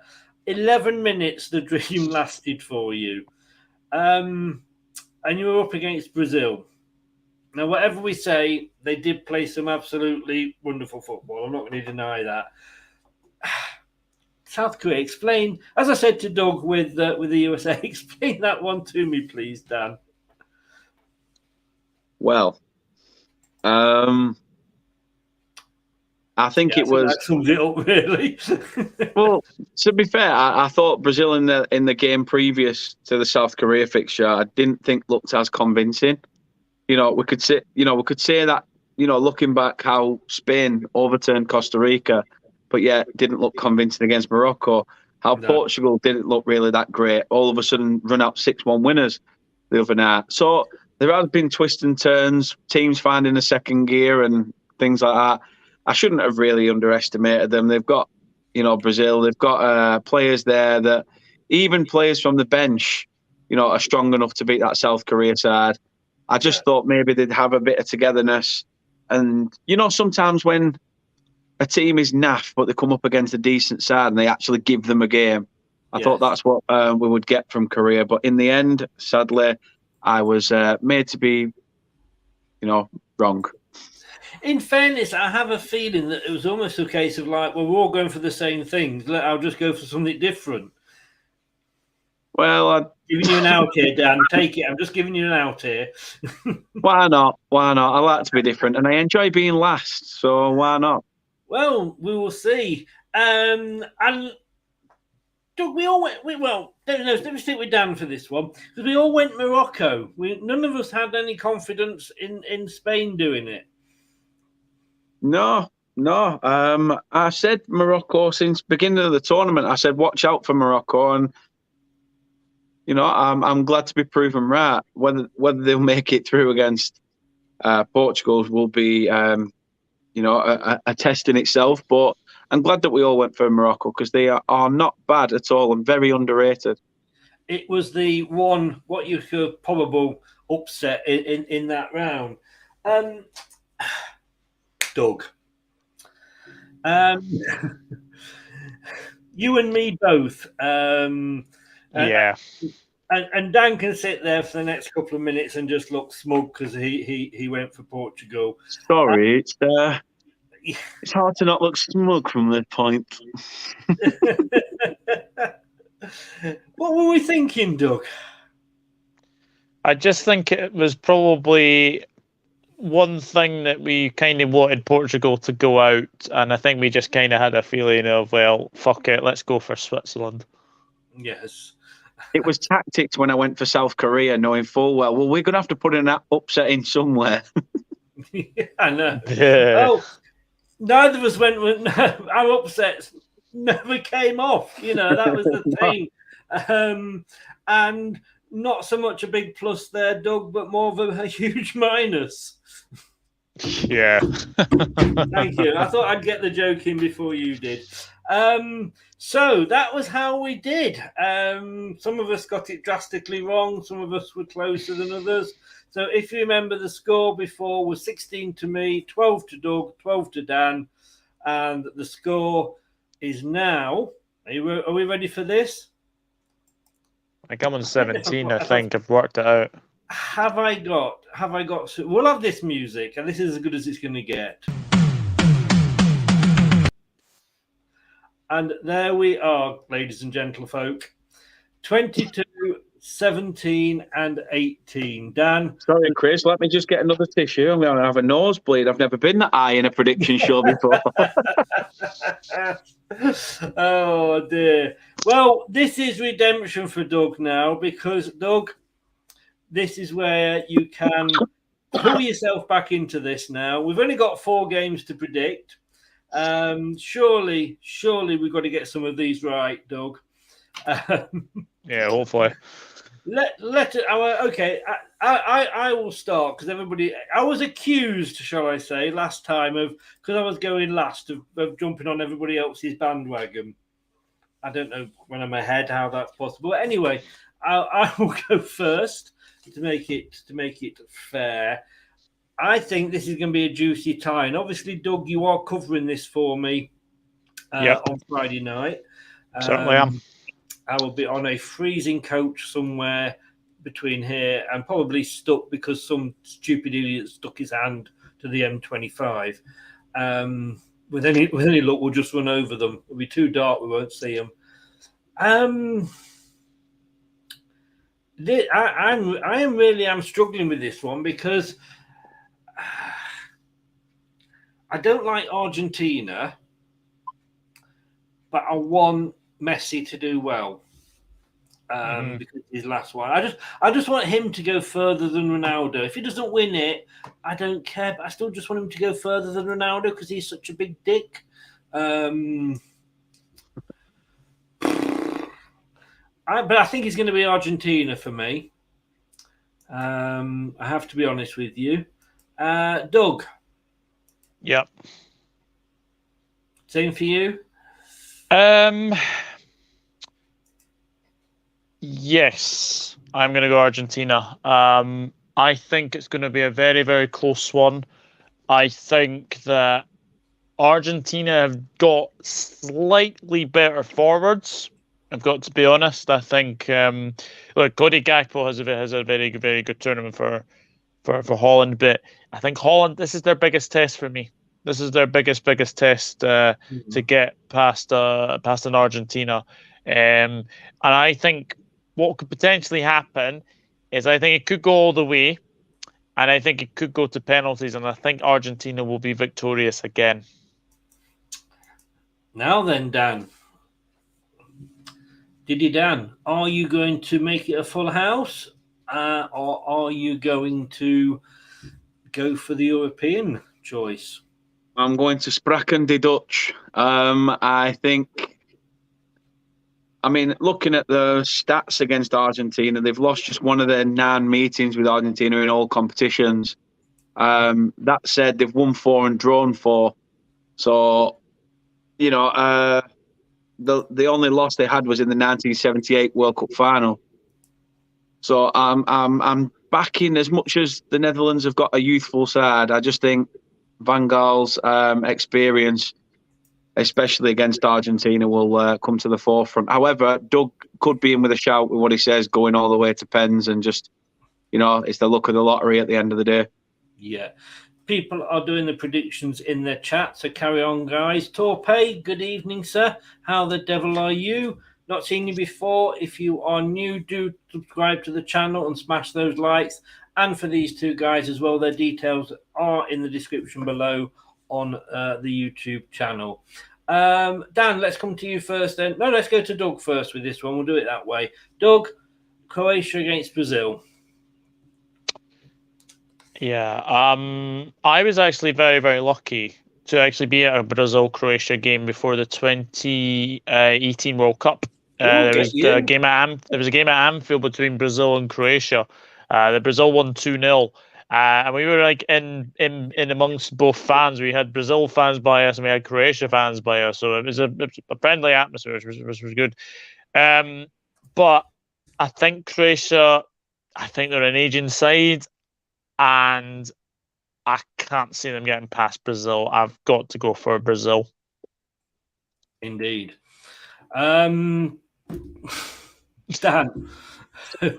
11 minutes the dream lasted for you. And you were up against Brazil. Now, whatever we say, they did play some absolutely wonderful football. I'm not going to deny that. South Korea, explain, as I said to Doug with the USA, explain that one to me, please, Dan. Well, I think it was. That sums it up, really. Well, to be fair, I thought Brazil in the game previous to the South Korea fixture, I didn't think looked as convincing. We could say that. Looking back, how Spain overturned Costa Rica, but yet didn't look convincing against Morocco. How Portugal didn't look really that great. All of a sudden, run out 6-1 winners the other night. So there has been twists and turns, teams finding a second gear and things like that. I shouldn't have really underestimated them. They've got, Brazil. They've got players there that even players from the bench, are strong enough to beat that South Korea side. I just thought maybe they'd have a bit of togetherness. And, sometimes when a team is naff, but they come up against a decent side and they actually give them a game. I thought that's what we would get from Korea. But in the end, sadly, I was made to be, wrong. In fairness, I have a feeling that it was almost a case of like, well, we're all going for the same things. I'll just go for something different. Well, I'm giving you an out here, Dan. Take it. I'm just giving you an out here. Why not? Why not? I like to be different, and I enjoy being last. So why not? Well, we will see. And Doug, we all went. Let me stick with Dan for this one because we all went Morocco. None of us had any confidence in Spain doing it. No. I said Morocco since beginning of the tournament. I said watch out for Morocco, and I'm glad to be proven right. Whether they'll make it through against Portugal will be a test in itself. But I'm glad that we all went for Morocco because they are not bad at all and very underrated. It was the one what you could probable upset in that round. Doug, you and me both. Yeah. And Dan can sit there for the next couple of minutes and just look smug because he went for Portugal. Sorry, it's hard to not look smug from this point. What were we thinking, Doug? I just think it was probably one thing that we kind of wanted Portugal to go out, and I think we just kind of had a feeling of, well, fuck it, let's go for Switzerland. Yes. It was tactics when I went for South Korea, knowing full well, we're going to have to put an upset in somewhere. Yeah, I know. Yeah. Well, neither of us went with our upsets never came off. That was the thing. And not so much a big plus there, Doug, but more of a huge minus. Yeah. Thank you. I thought I'd get the joke in before you did. So that was how we did. Some of us got it drastically wrong. Some of us were closer than others. So if you remember, the score before was 16 to me, 12 to Doug, 12 to Dan. And the score is now... Are we ready for this? I think I'm on 17, I think. I've worked it out. Have I got... We'll have this music, and this is as good as it's going to get. And there we are, ladies and gentlefolk. 22, 17, and 18. Dan? Sorry, Chris, let me just get another tissue. I'm going to have a nosebleed. I've never been that high in a prediction show before. Oh, dear. Well, this is redemption for Doug now because, Doug, this is where you can pull yourself back into this now. We've only got 4 games to predict. Surely we've got to get some of these right, Doug. Yeah, hopefully. Okay. I will start because I was accused, shall I say, last time because I was going last of jumping on everybody else's bandwagon. I don't know when I'm ahead how that's possible. But anyway, I will go first to make it fair. I think this is going to be a juicy tie, and obviously, Doug, you are covering this for me on Friday night. Certainly am. I will be on a freezing coach somewhere between here and probably stuck because some stupid idiot stuck his hand to the M25. With any luck, we'll just run over them. It'll be too dark; we won't see them. I'm struggling with this one because I don't like Argentina, but I want Messi to do well because his last one. I just want him to go further than Ronaldo. If he doesn't win it, I don't care. But I still just want him to go further than Ronaldo because he's such a big dick. But I think he's going to be Argentina for me. I have to be honest with you. Doug. Yep. Same for you? Yes, I'm going to go Argentina. I think it's going to be a very, very close one. I think that Argentina have got slightly better forwards. I've got to be honest. I think Cody Gakpo has a very, very good tournament for Holland, but I think Holland, this is their biggest test for me. This is their biggest test to get past an Argentina, and I think what could potentially happen is I think it could go all the way, and I think it could go to penalties, and I think Argentina will be victorious again. Now then, Dan. Dan, are you going to make it a full house, or are you going to go for the European choice? I'm going to Spraken de Dutch. I mean, looking at the stats against Argentina, they've lost just one of their 9 meetings with Argentina in all competitions. That said, they've won 4 and drawn 4. So, the only loss they had was in the 1978 World Cup final. So I'm backing, as much as the Netherlands have got a youthful side. I just think Van Gaal's experience, especially against Argentina, will come to the forefront. However, Doug could be in with a shout with what he says, going all the way to pens, and just, it's the luck of the lottery at the end of the day. Yeah. People are doing the predictions in their chat, so carry on, guys. Torpe, good evening, sir. How the devil are you? Not seen you before. If you are new, do subscribe to the channel and smash those likes. And for these two guys as well, their details are in the description below on the YouTube channel. Dan, let's come to you first then. No, let's go to Doug first with this one. We'll do it that way. Doug, Croatia against Brazil. Yeah, I was actually very, very lucky to actually be at a Brazil-Croatia game before the 2018 World Cup. There was a game at Anfield between Brazil and Croatia. The Brazil won 2-0. And we were like in amongst both fans. We had Brazil fans by us and we had Croatia fans by us. So it was a friendly atmosphere, which was good. But I think Croatia, they're an aging side, and I can't see them getting past Brazil. I've got to go for Brazil. Indeed. Dan, who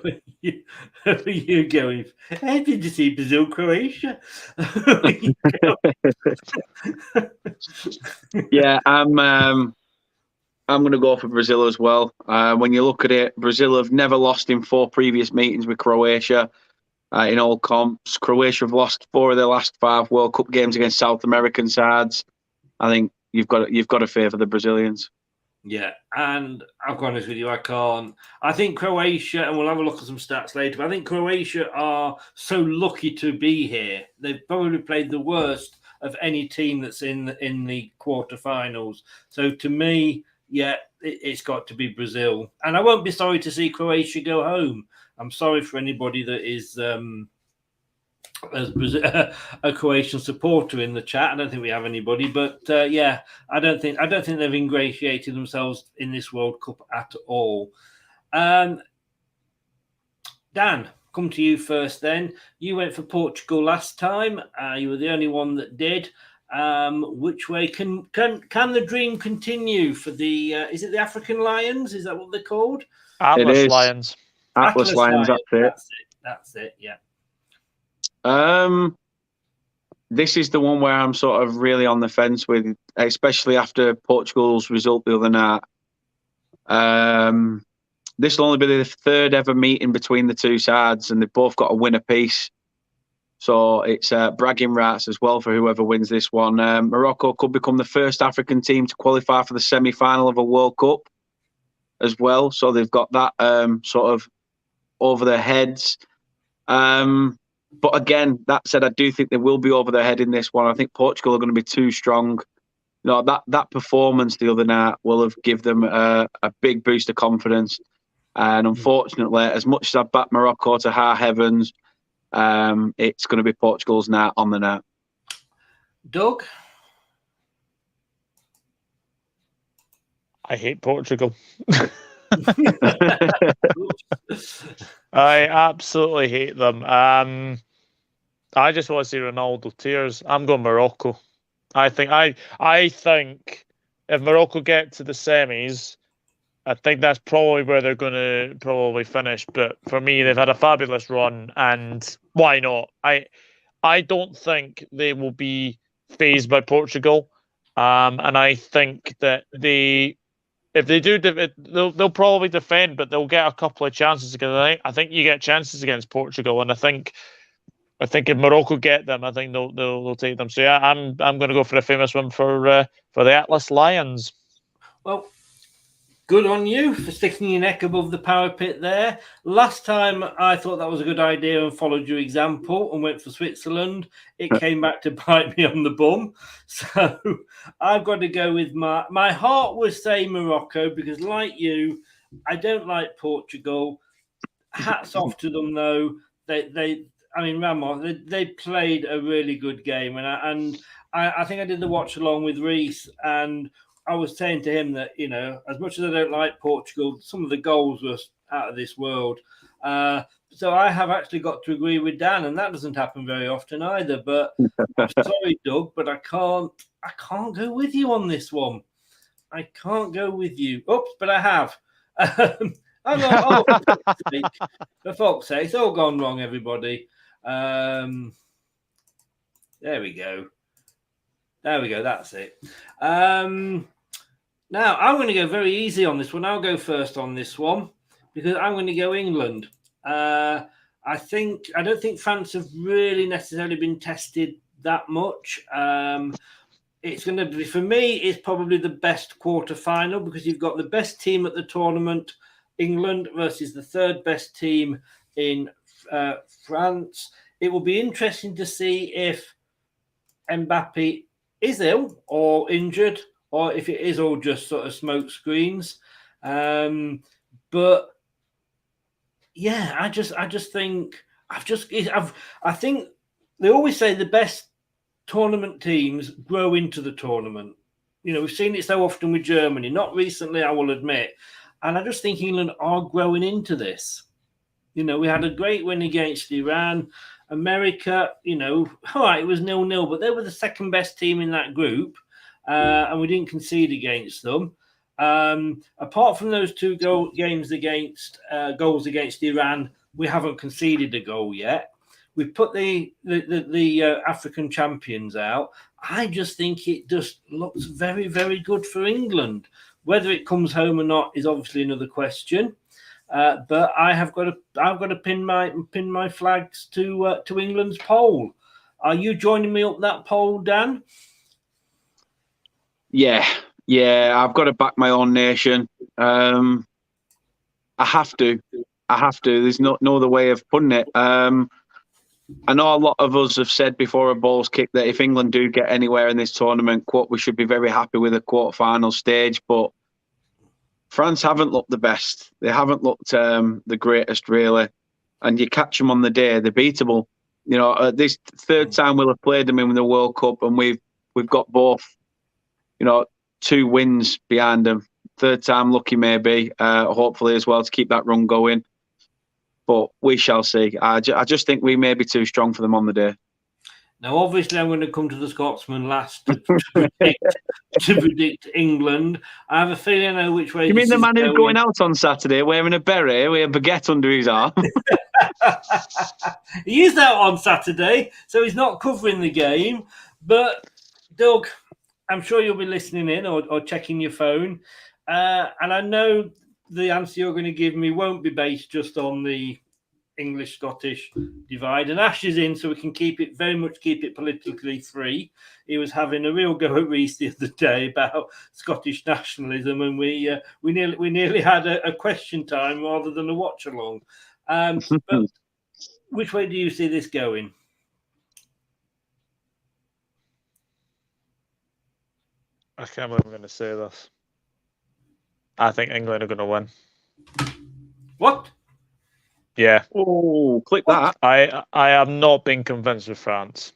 are you going? How did you see Brazil, Croatia? Yeah, I'm going to go for Brazil as well. When you look at it, Brazil have never lost in 4 previous meetings with Croatia in all comps. Croatia have lost 4 of their last 5 World Cup games against South American sides. I think you've got to favour the Brazilians. Yeah, and I'll be honest with you, I can't. I think Croatia, and we'll have a look at some stats later, but I think Croatia are so lucky to be here. They've probably played the worst of any team that's in the quarterfinals. So to me, yeah, it's got to be Brazil. And I won't be sorry to see Croatia go home. I'm sorry for anybody that is a Croatian supporter in the chat. I don't think we have anybody, but yeah, I don't think they've ingratiated themselves in this World Cup at all. Dan, come to you first then. You went for Portugal last time. You were the only one that did. Which way can the dream continue for the, is it the African Lions? Is that what they're called? Atlas It is. Lions. Atlas Lions, That's it, yeah. This is the one where I'm sort of really on the fence with, especially after Portugal's result the other night. This will only be the third ever meeting between the two sides, and they've both got a win apiece. So it's bragging rights as well for whoever wins this one. Morocco could become the first African team to qualify for the semi-final of a World Cup as well. So they've got that sort of over their heads. But again, that said, I do think they will be over their head in this one. I think Portugal are going to be too strong. That performance the other night will have given them a big boost of confidence. And unfortunately, as much as I've backed Morocco to high heavens, it's going to be Portugal's night on the night. Doug? I hate Portugal. I absolutely hate them. I just want to see Ronaldo tears. I'm going Morocco. I think if Morocco get to the semis, I think that's probably where they're going to probably finish. But for me, they've had a fabulous run, and why not? I don't think they will be fazed by Portugal, and I think that if they do, they'll probably defend, but they'll get a couple of chances against. I think you get chances against Portugal, and I think if Morocco get them, I think they'll take them. So yeah, I'm going to go for a famous one for the Atlas Lions. Well, good on you for sticking your neck above the parapet there. Last time I thought that was a good idea and followed your example and went for Switzerland. It came back to bite me on the bum. So I've got to go with my heart would say Morocco, because like you, I don't like Portugal. Hats off to them though. Ramos, they played a really good game, and I think I did the watch along with Reese, and I was saying to him that, as much as I don't like Portugal, some of the goals were out of this world. So I have actually got to agree with Dan, and that doesn't happen very often either. But I'm sorry, Doug, but I can't go with you on this one. I can't go with you. Oops, but I have. For fuck's sake, it's all gone wrong, everybody. There we go. That's it. Now, I'm going to go very easy on this one. I'll go first on this one because I'm going to go England. I don't think France have really necessarily been tested that much. It's going to be, for me, it's probably the best quarter-final because you've got the best team at the tournament, England, versus the third best team in France. It will be interesting to see if Mbappe is ill or injured, or if it is all just sort of smoke screens. But yeah, I think I think they always say the best tournament teams grow into the tournament. We've seen it so often with Germany, not recently, I will admit. And I just think England are growing into this. We had a great win against Iran. America, all right, it was 0-0, but they were the second best team in that group, and we didn't concede against them. Apart from those two goals against Iran, we haven't conceded a goal yet. We've put the African champions out. I just think it just looks very, very good for England. Whether it comes home or not is obviously another question. But I've got to pin my flags to England's pole. Are you joining me up that pole, Dan? Yeah, I've got to back my own nation. I have to. There's no other way of putting it. I know a lot of us have said before a ball's kicked that if England do get anywhere in this tournament, we should be very happy with the quarter-final stage, but France haven't looked the best. They haven't looked the greatest, really. And you catch them on the day, they're beatable. This third time we'll have played them in the World Cup, and we've got both, 2 wins behind them. Third time lucky, maybe, hopefully as well, to keep that run going. but we shall see. I just think we may be too strong for them on the day. Now, obviously, I'm going to come to the Scotsman last to predict England. I have a feeling I know which way. You mean this the is man who's going out on Saturday wearing a beret with a baguette under his arm? He is out on Saturday, so he's not covering the game. But, Doug, I'm sure you'll be listening in or checking your phone. And I know the answer you're going to give me won't be based just on the English-Scottish divide. And Ash is in, so we can keep it politically free. He was having a real go at Reese the other day about Scottish nationalism, and we nearly had a question time rather than a watch-along. But which way do you see this going? I can't believe I'm going to say this. I think England are going to win. What? Yeah. Oh, click that. I have not been convinced with France.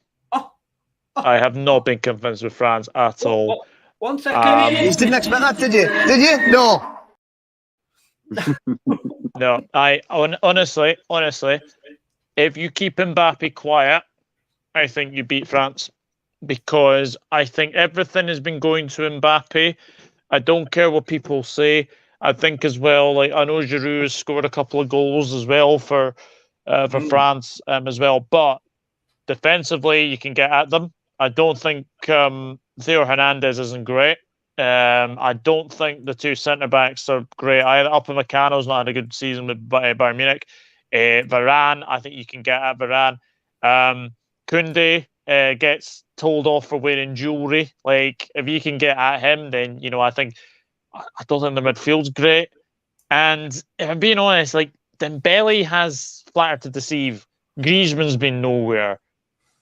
I have not been convinced with France at all. 1 second. You didn't expect that, did you? Did you? No. No, honestly, if you keep Mbappe quiet, I think you beat France, because I think everything has been going to Mbappe. I don't care what people say. I think as well, like, I know Giroud has scored a couple of goals as well for France as well, but defensively you can get at them. I don't think Theo Hernandez isn't great. I don't think the two centre backs are great either. Upamecano's not had a good season with Bayern Munich. Varane, I think you can get at Varane. Koundé gets told off for wearing jewellery. Like, if you can get at him, then I don't think the midfield's great. And if I'm being honest, like, Dembele has flattered to deceive. Griezmann's been nowhere.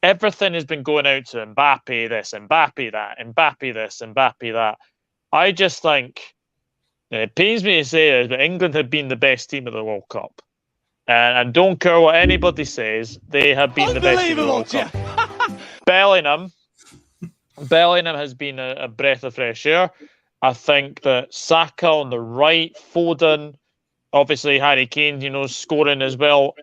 Everything has been going out to Mbappe this, Mbappe that, Mbappe this, Mbappe that. I just think, and it pains me to say this, but England have been the best team of the World Cup. And I don't care what anybody says, they have been the best team of the World Cup. Bellingham has been a breath of fresh air. I think that Saka on the right, Foden, obviously Harry Kane, scoring as well.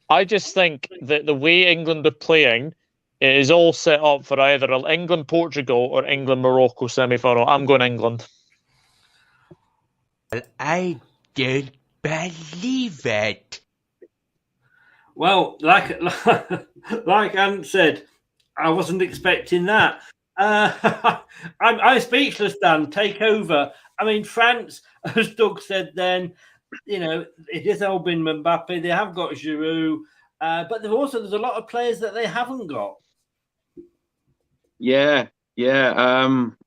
I just think that the way England are playing is all set up for either an England-Portugal or England-Morocco semi-final. I'm going England. I don't believe it. Well, like Ant said, I wasn't expecting that. I'm speechless, Dan. Take over. I mean, France, as Doug said then, it is all been Mbappe. They have got Giroud, but there's a lot of players that they haven't got. Yeah.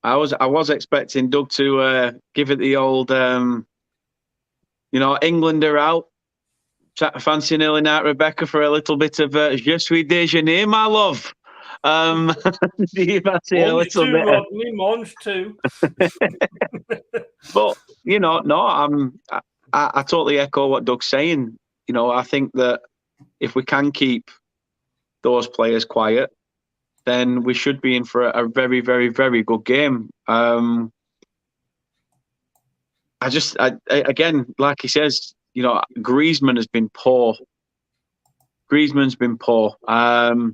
I was expecting Doug to give it the old, England are out. Fancy nailing out Rebecca for a little bit of Je suis déjeuner, my love. Monge too. But no, I totally echo what Doug's saying. I think that if we can keep those players quiet, then we should be in for a very, very, very good game. Again, like he says, Griezmann has been poor. Griezmann's been poor. Bloody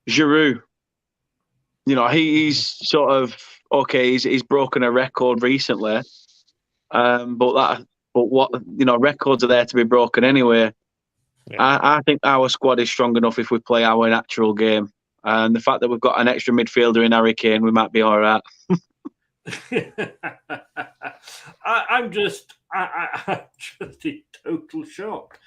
Giroud. He's sort of okay. He's broken a record recently, but what records are there to be broken anyway. Yeah. I think our squad is strong enough if we play our natural game, and the fact that we've got an extra midfielder in Harry Kane, we might be all right. I'm just in total shock.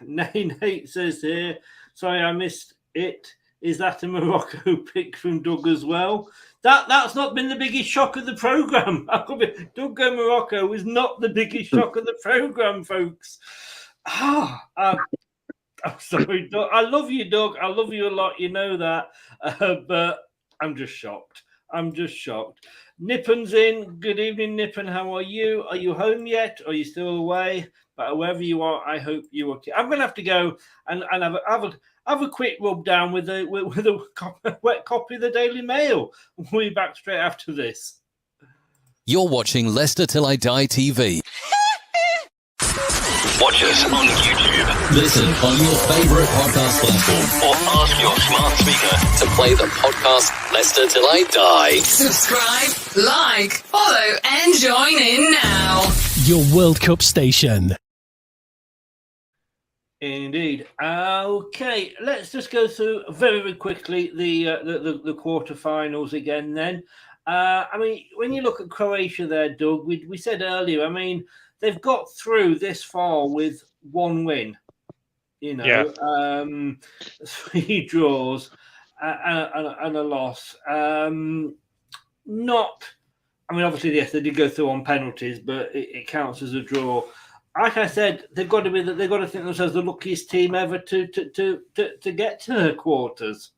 Nate says here, sorry, I missed it. Is that a Morocco pick from Doug as well? That's not been the biggest shock of the programme. Doug go Morocco was not the biggest shock of the programme, folks. I'm sorry, Doug. I love you, Doug. I love you a lot. You know that. But I'm just shocked. Nippon's in. Good evening, Nippon. How are you? Are you home yet? Are you still away? But wherever you are, I hope you are. I'm going to have to go and have a quick rub down with a wet copy of the Daily Mail. We'll be back straight after this. You're watching Leicester Till I Die TV. Watch us on YouTube. Listen on your favourite podcast platform or ask your smart speaker to play the podcast Leicester Till I Die. Subscribe, like, follow, and join in now. Your World Cup station. Indeed. Okay, let's just go through very, very quickly the quarterfinals again. Then, I mean, when you look at Croatia, there, Doug, we said earlier. I mean, they've got through this far with one win. You know, 3 draws and a loss. Not. I mean, obviously, yes, they did go through on penalties, but it counts as a draw. Like I said, they've got to think themselves the luckiest team ever to get to the quarters.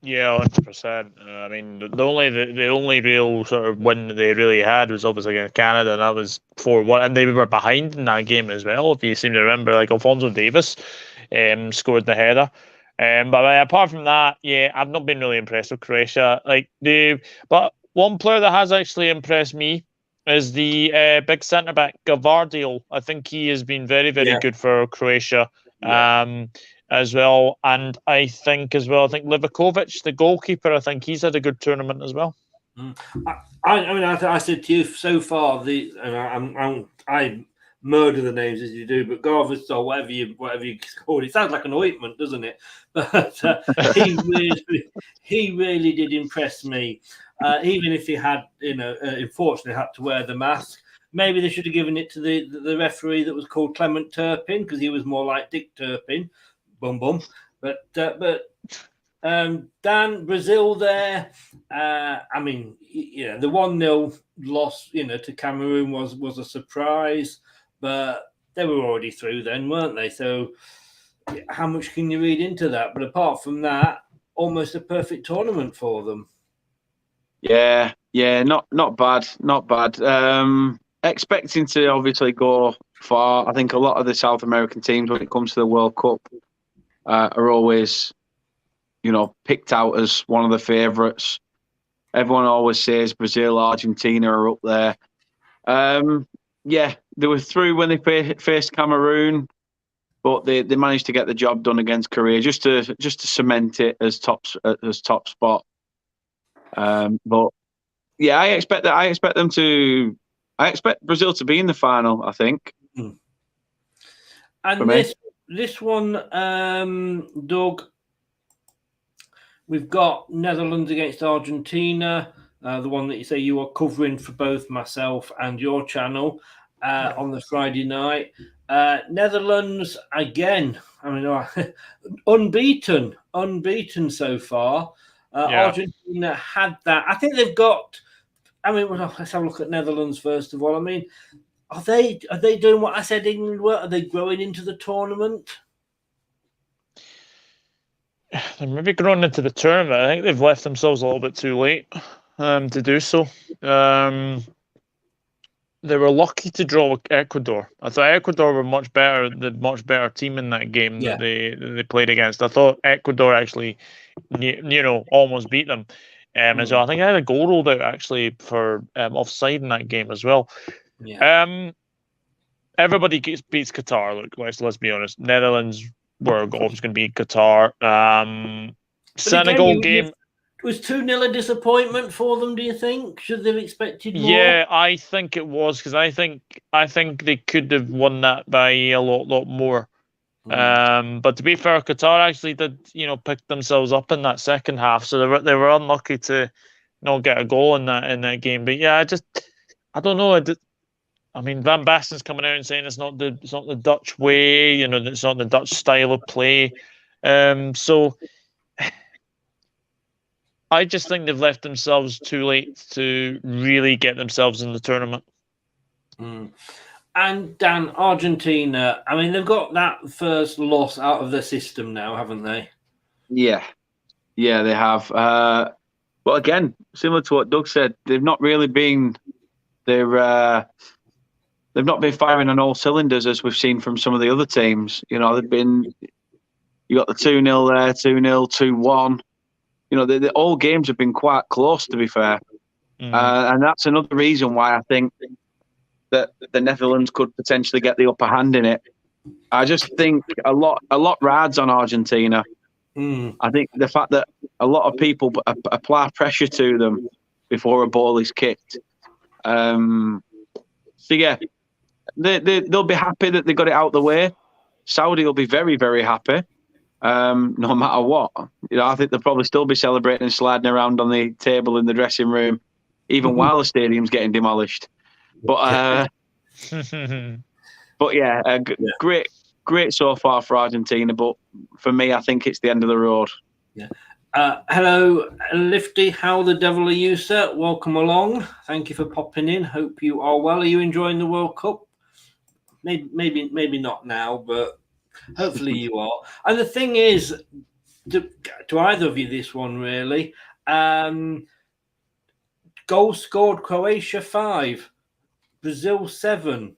Yeah, 100%. I mean, the only real sort of win they really had was obviously against Canada, and that was 4-1, and they were behind in that game as well. If you seem to remember, like Alphonso Davies scored the header. But apart from that, yeah, I've not been really impressed with Croatia. But one player that has actually impressed me is the big centre back Gavardiol. I think he has been very, very good for Croatia. As well, and I think Livakovic, the goalkeeper, I think he's had a good tournament as well. I said to you so far, I murder the names as you do, but Garvis or whatever you call it, sounds like an ointment, doesn't it? But he really did impress me. Even if he had, unfortunately had to wear the mask. Maybe they should have given it to the referee that was called Clement Turpin, because he was more like Dick Turpin. Bum. But Dan, Brazil there. I mean, the 1-0 loss, to Cameroon was a surprise, but they were already through then, weren't they? So how much can you read into that? But apart from that, almost a perfect tournament for them. Yeah, not bad. Expecting to obviously go far. I think a lot of the South American teams, when it comes to the World Cup, are always, picked out as one of the favourites. Everyone always says Brazil, Argentina are up there. They were through when they faced Cameroon, but they managed to get the job done against Korea just to cement it as top spot. But yeah, I expect Brazil to be in the final, I think. And this one, Doug, we've got Netherlands against Argentina, the one that you say you are covering for both myself and your channel on the Friday night. Netherlands, again, I mean, unbeaten so far. Argentina had that. I think they've got, let's have a look at Netherlands first of all. I mean, Are they doing what I said England were? Are they growing into the tournament? They're maybe growing into the tournament. I think they've left themselves a little bit too late to do so. They were lucky to draw with Ecuador. I thought Ecuador were the much better team in that game that they played against. I thought Ecuador actually, almost beat them. As well. I think I had a goal ruled out actually for offside in that game as well. Yeah. Everybody beats Qatar. Look, let's be honest. Netherlands were always going to beat Qatar. Senegal game was 2-0 a disappointment for them. Do you think? Should they have expected more? Yeah, I think it was, because I think they could have won that by a lot more. But to be fair, Qatar actually did pick themselves up in that second half, so they were unlucky to not get a goal in that game. But yeah, I don't know. I mean, Van Basten's coming out and saying it's not the Dutch way, it's not the Dutch style of play. So I just think they've left themselves too late to really get themselves in the tournament. And Dan, Argentina, I mean, they've got that first loss out of their system now, haven't they? Yeah, they have. But again, similar to what Doug said, they've not really been they've not been firing on all cylinders as we've seen from some of the other teams. You know, they've been you got the 2-0 there, 2-0, 2-1. You know, all games have been quite close, to be fair. And that's another reason why I think that the Netherlands could potentially get the upper hand in it. I just think a lot rides on Argentina. I think the fact that a lot of people apply pressure to them before a ball is kicked. So yeah, they'll be happy that they got it out the way. Saudi will be very, very happy, no matter what. You know, I think they'll probably still be celebrating and sliding around on the table in the dressing room, even while the stadium's getting demolished. But yeah, great so far for Argentina. But for me, I think it's the end of the road. Yeah. Hello, Lifty. How the devil are you, sir? Welcome along. Thank you for popping in. Hope you are well. Are you enjoying the World Cup? Maybe not now, but hopefully you are. And the thing is, to either of you, this one really. Goal scored: Croatia 5, Brazil 7.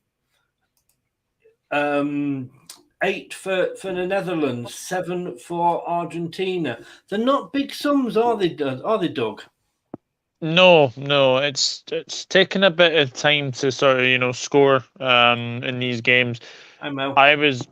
8 for the Netherlands, 7 for Argentina. They're not big sums, are they, Doug? No. It's taken a bit of time to sort of score in these games. I was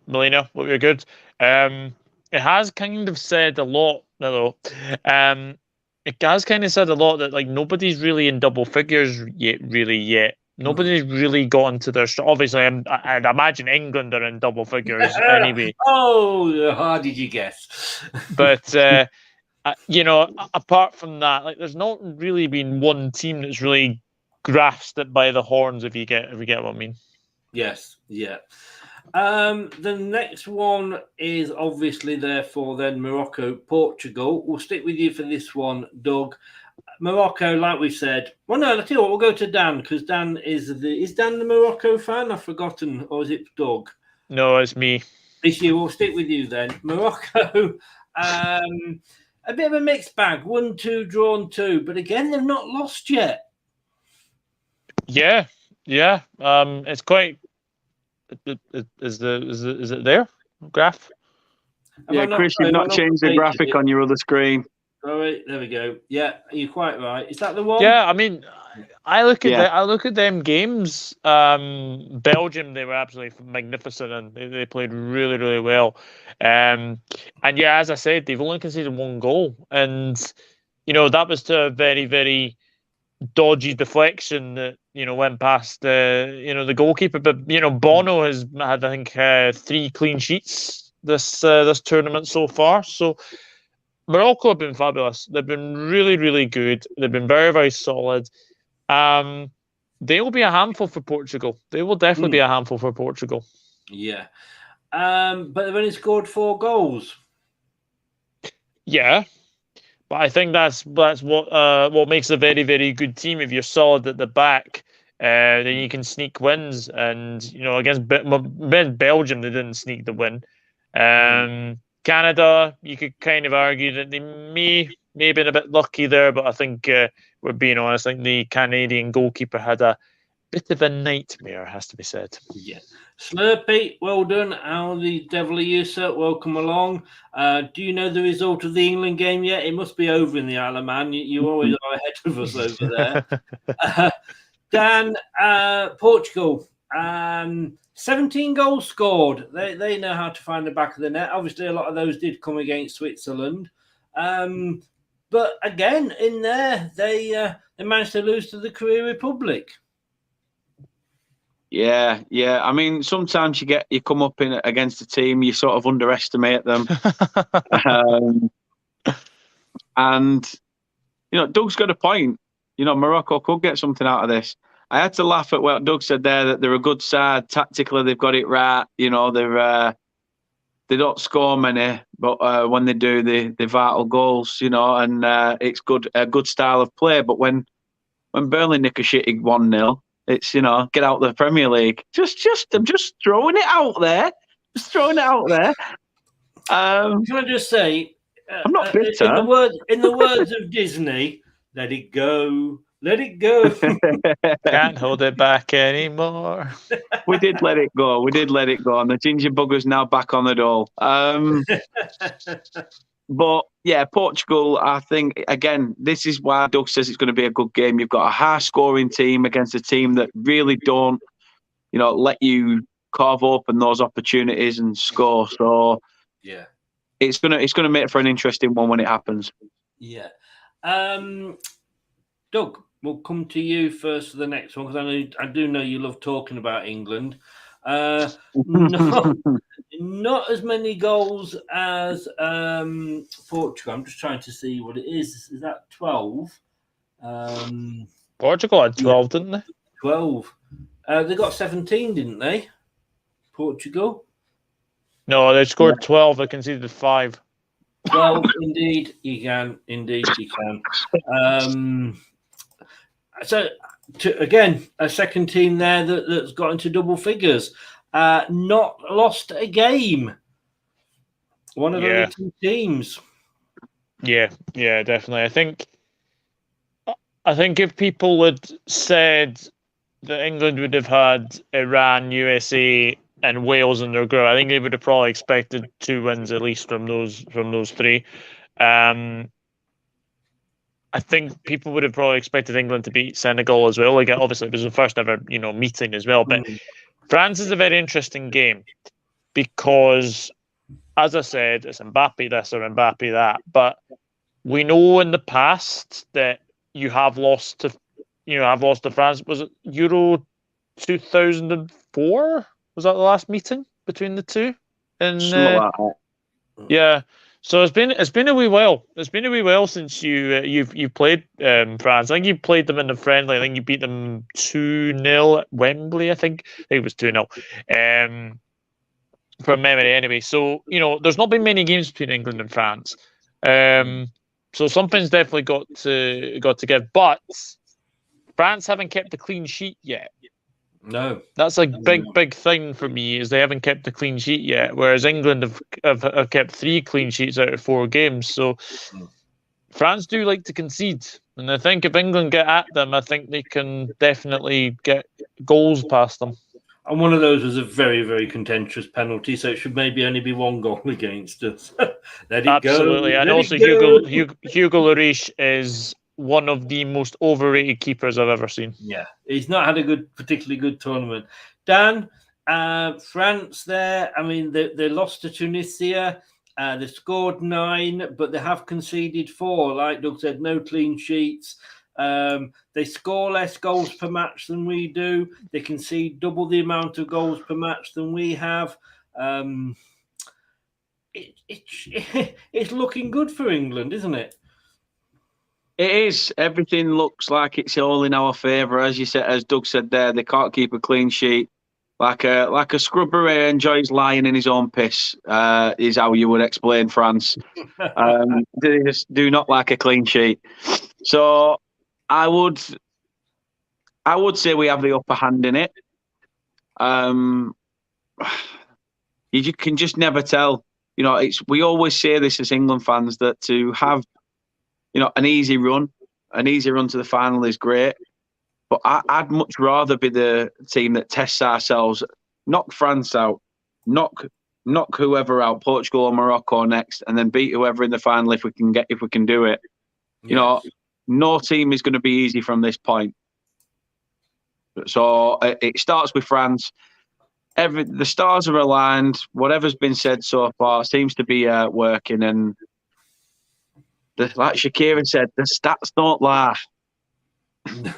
Melina, what you're good. It has kind of said a lot, though. It has kind of said a lot that nobody's really in double figures yet. Nobody's really gotten to their... Obviously, I'd imagine England are in double figures anyway. Oh, how did you guess? But, apart from that, there's not really been one team that's really grasped it by the horns, if you get what I mean. Yes, yeah. The next one is obviously, therefore, then Morocco, Portugal. We'll stick with you for this one, Doug. Morocco, like we said. Well, no, I'll tell you what, we'll go to Dan, because Dan is Dan the Morocco fan? I've forgotten, or is it Doug? No, it's me. It's you. We'll stick with you then. Morocco, a bit of a mixed bag. 1-2, drawn 2, but again, they've not lost yet. Yeah. It's quite. Is it there? Graph? Yeah, Chris, you've not changed the graphic on your other screen. All right, there we go. Yeah, you're quite right. Is that the one? Yeah, I mean, I look at them games. Belgium, they were absolutely magnificent, and they played really, really well. And yeah, as I said, they've only conceded 1 goal, and that was to a very, very dodgy deflection that went past the goalkeeper. But Bono has had, I think, 3 clean sheets this tournament so far. So Morocco have been fabulous. They've been really, really good. They've been very, very solid. They will be a handful for Portugal. They will definitely be a handful for Portugal. Yeah. But they've only scored 4 goals. Yeah. But I think that's what makes a very, very good team. If you're solid at the back, then you can sneak wins. And, against Belgium, they didn't sneak the win. Canada, you could kind of argue that they may have been a bit lucky there, but I think we're being honest. I think the Canadian goalkeeper had a bit of a nightmare, has to be said. Yeah. Slurpee, well done. How the devil are you, sir? Welcome along. Do you know the result of the England game yet? It must be over in the Isle of Man. You always are ahead of us over there. Dan, Portugal. 17 goals scored. They know how to find the back of the net. Obviously, a lot of those did come against Switzerland. But again, in there, they managed to lose to the Korea Republic. Yeah. I mean, sometimes you come up against a team, you sort of underestimate them. And Doug's got a point. Morocco could get something out of this. I had to laugh at what Doug said there, that they're a good side. Tactically, they've got it right. They don't score many, but when they do, they vital goals. And it's a good style of play. But when Burnley nick a shitty 1-0, it's get out the Premier League. I'm just throwing it out there. Can I just say, I'm not bitter. In the words of Disney, let it go, let it go. Can't hold it back anymore. We did let it go. We did let it go, and the ginger bugger's now back on the dole. But yeah, Portugal, I think, again, this is why Doug says it's going to be a good game. You've got a high-scoring team against a team that really don't, let you carve open those opportunities and score. So yeah, it's gonna make for an interesting one when it happens. Yeah. Doug, we'll come to you first for the next one, because I do know you love talking about England. Not as many goals as Portugal. I'm just trying to see what it is. Is that 12? Portugal had 12, didn't they? 12. They got 17, didn't they? Portugal? No, they scored 12. They conceded 5. 12, indeed, you can. Indeed, you can. So, again, a second team there that's got into double figures. Not lost a game. One of only 2 teams. Yeah, definitely. I think if people had said that England would have had Iran, USA, and Wales in their group, I think they would have probably expected 2 wins at least from those 3. I think people would have probably expected England to beat Senegal as well. Like, obviously, it was the first ever, meeting as well. But France is a very interesting game because, as I said, it's Mbappe this or Mbappe that. But we know in the past that you have lost to France. Was it Euro 2004? Was that the last meeting between the two? Yeah. So it's been a wee while. It's been a wee while since you've played France. I think you played them in the friendly. I think you beat them 2-0 at Wembley. I think it was 2-0. From memory, anyway. So there's not been many games between England and France. So something's definitely got to give. But France haven't kept a clean sheet yet. No, that's a big thing for me, is they haven't kept a clean sheet yet, whereas England have kept 3 clean sheets out of 4 games. So France do like to concede, and I think if England get at them, I think they can definitely get goals past them. And one of those was a very, very contentious penalty, so it should maybe only be 1 goal against us. Let it Absolutely, go. and Let also Hugo Lloris is one of the most overrated keepers I've ever seen. Yeah, he's not had a particularly good tournament. Dan, France there, I mean, they lost to Tunisia. They scored 9, but they have conceded 4. Like Doug said, no clean sheets. They score less goals per match than we do. They concede double the amount of goals per match than we have. It's looking good for England, isn't it? It is. Everything looks like it's all in our favour. As you said, as Doug said there, they can't keep a clean sheet. Like a scrubber who enjoys lying in his own piss is how you would explain France. They just do not like a clean sheet. So I would say we have the upper hand in it. You can just never tell. We always say this as England fans, that to have an easy run to the final is great. But I'd much rather be the team that tests ourselves, knock France out, knock whoever out, Portugal or Morocco next, and then beat whoever in the final if we can do it. Yes. No team is going to be easy from this point. So it starts with France. The stars are aligned. Whatever's been said so far seems to be working, and like Shakira said, the stats don't lie.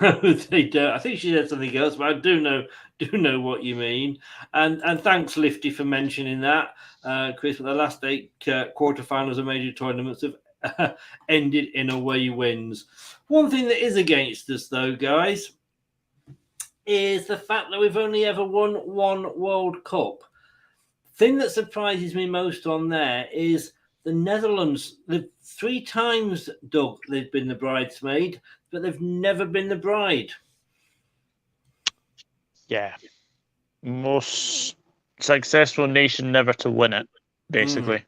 No, they don't. I think she said something else, but I do know what you mean. And thanks, Lifty, for mentioning that, Chris. The last 8 quarterfinals of major tournaments have ended in away wins. One thing that is against us, though, guys, is the fact that we've only ever won 1 World Cup. Thing that surprises me most on there is the Netherlands. The 3 times, Doug, they've been the bridesmaid, but they've never been the bride. Yeah. Most successful nation never to win it, basically.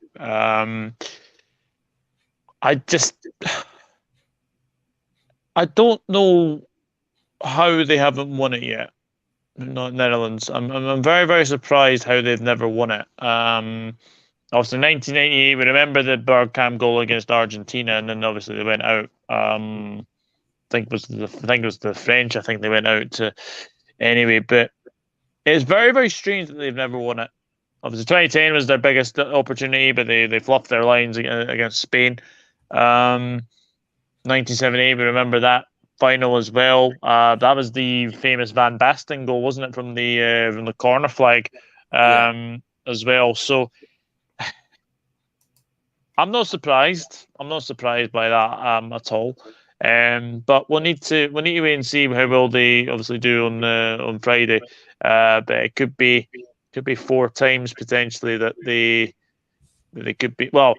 I don't know how they haven't won it yet. Not Netherlands. I'm very, very surprised how they've never won it. Obviously, 1998. We remember the Bergkamp goal against Argentina, and then obviously they went out. I think it was the French. I think they went out to anyway. But it's very, very strange that they've never won it. Obviously, 2010 was their biggest opportunity, but they fluffed their lines against Spain. 1978, we remember that final as well. That was the famous Van Basten goal, wasn't it, from the corner flag, as well. So I'm not surprised. I'm not surprised by that at all. But we'll need to wait and see how well they obviously do on Friday. But it could be 4 times potentially that they could be. Well,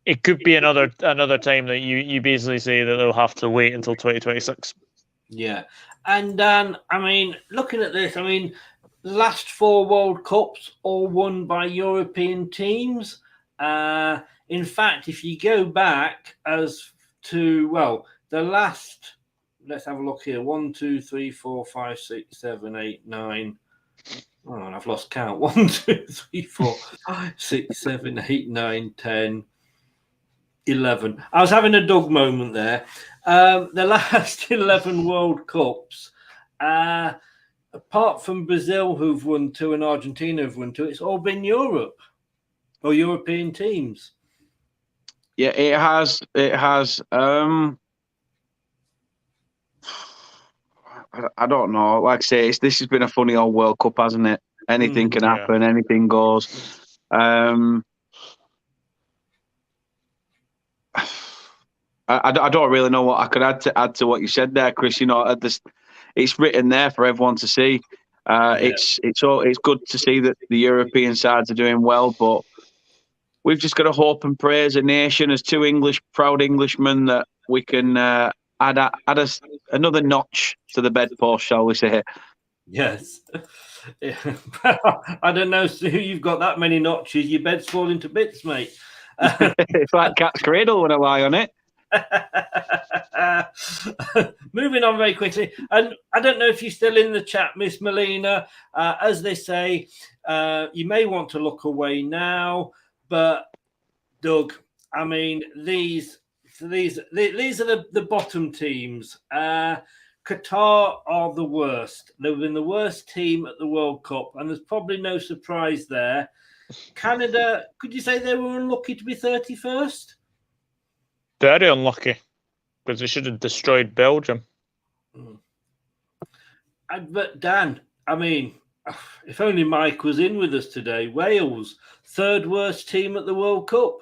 it could be another time that you basically say that they'll have to wait until 2026. Yeah, and Dan, I mean, looking at this, I mean, the last 4 World Cups all won by European teams. In fact, if you go back as to the last, let's have a look here: 1, 2, 3, 4, 5, 6, 7, 8, 9. Oh, I've lost count. 1, 2, 3, 4, 5, 6, 7, 8, 9, 10, 11. I was having a Doug moment there. The last 11 World Cups, apart from Brazil, who've won 2, and Argentina who've won 2, it's all been Europe or European teams. Yeah, it has. I don't know. Like I say, this has been a funny old World Cup, hasn't it? Anything can happen. Anything goes. I don't really know what I could add to what you said there, Chris. You know, it's written there for everyone to see. It's good to see that the European sides are doing well, but we've just got to hope and pray as a nation, as 2 proud Englishmen, that we can add another notch to the bedpost, shall we say? Yes. I don't know, Sue, you've got that many notches. Your bed's falling to bits, mate. It's like cat's cradle when I lie on it. Moving on very quickly, and I don't know if you're still in the chat, Miss Melina. As they say, you may want to look away now, but Doug, I mean, these are the bottom teams. Qatar are the worst. They've been the worst team at the World Cup, and there's probably no surprise there. Canada, could you say they were unlucky to be 31st? Very unlucky, because they should have destroyed Belgium. But Dan, I mean, if only Mike was in with us today. Wales, 3rd worst team at the World Cup.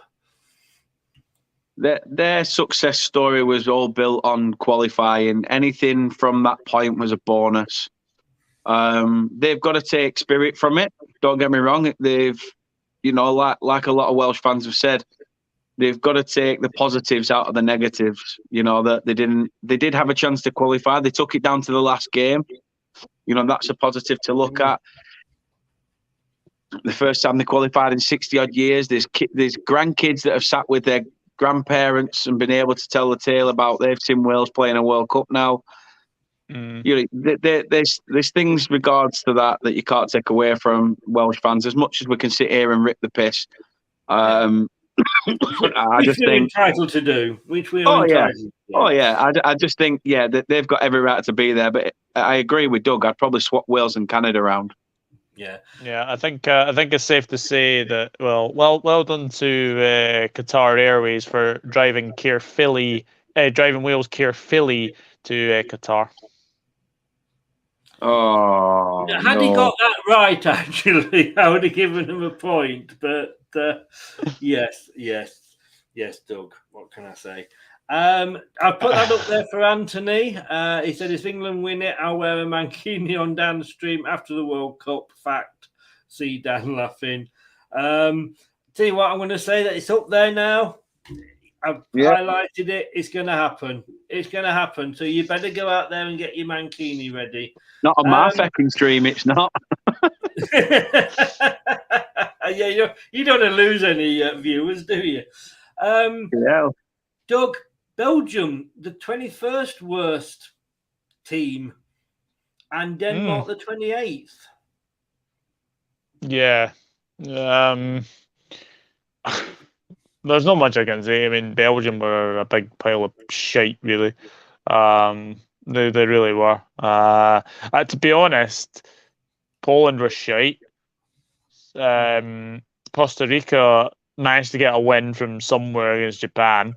Their success story was all built on qualifying. Anything from that point was a bonus. They've got to take spirit from it. Don't get me wrong. They've, like a lot of Welsh fans have said, they've got to take the positives out of the negatives. You know, that they did have a chance to qualify. They took it down to the last game. You know, that's a positive to look at. The first time they qualified in 60 odd years, there's grandkids that have sat with their grandparents and been able to tell the tale about they've seen Wales playing a World Cup now. You know, there's things regards to that you can't take away from Welsh fans. As much as we can sit here and rip the piss, I just think entitled to do, which we are entitled to. Oh yeah, I just think that they've got every right to be there. But I agree with Doug. I'd probably swap Wales and Canada around. Yeah. I think it's safe to say that well done to Qatar Airways for driving Wales carefully to Qatar. Oh, had he got that right, actually, I would have given him a point. But yes, Doug. What can I say? I put that up there for Anthony. He said, if England win it, I'll wear a mankini on downstream after the World Cup. Fact. See Dan laughing. Tell you what, I'm going to say that it's up there now. I've highlighted it. It's going to happen. It's going to happen. So you better go out there and get your mankini ready. Not on my fucking stream, it's not. Yeah, you don't want to lose any viewers, do you? Yeah. Doug, Belgium, the 21st worst team, and Denmark, the 28th. Yeah. There's not much I can say. I mean, Belgium were a big pile of shite, really. They really were. To be honest, Poland was shite. Costa Rica managed to get a win from somewhere against Japan.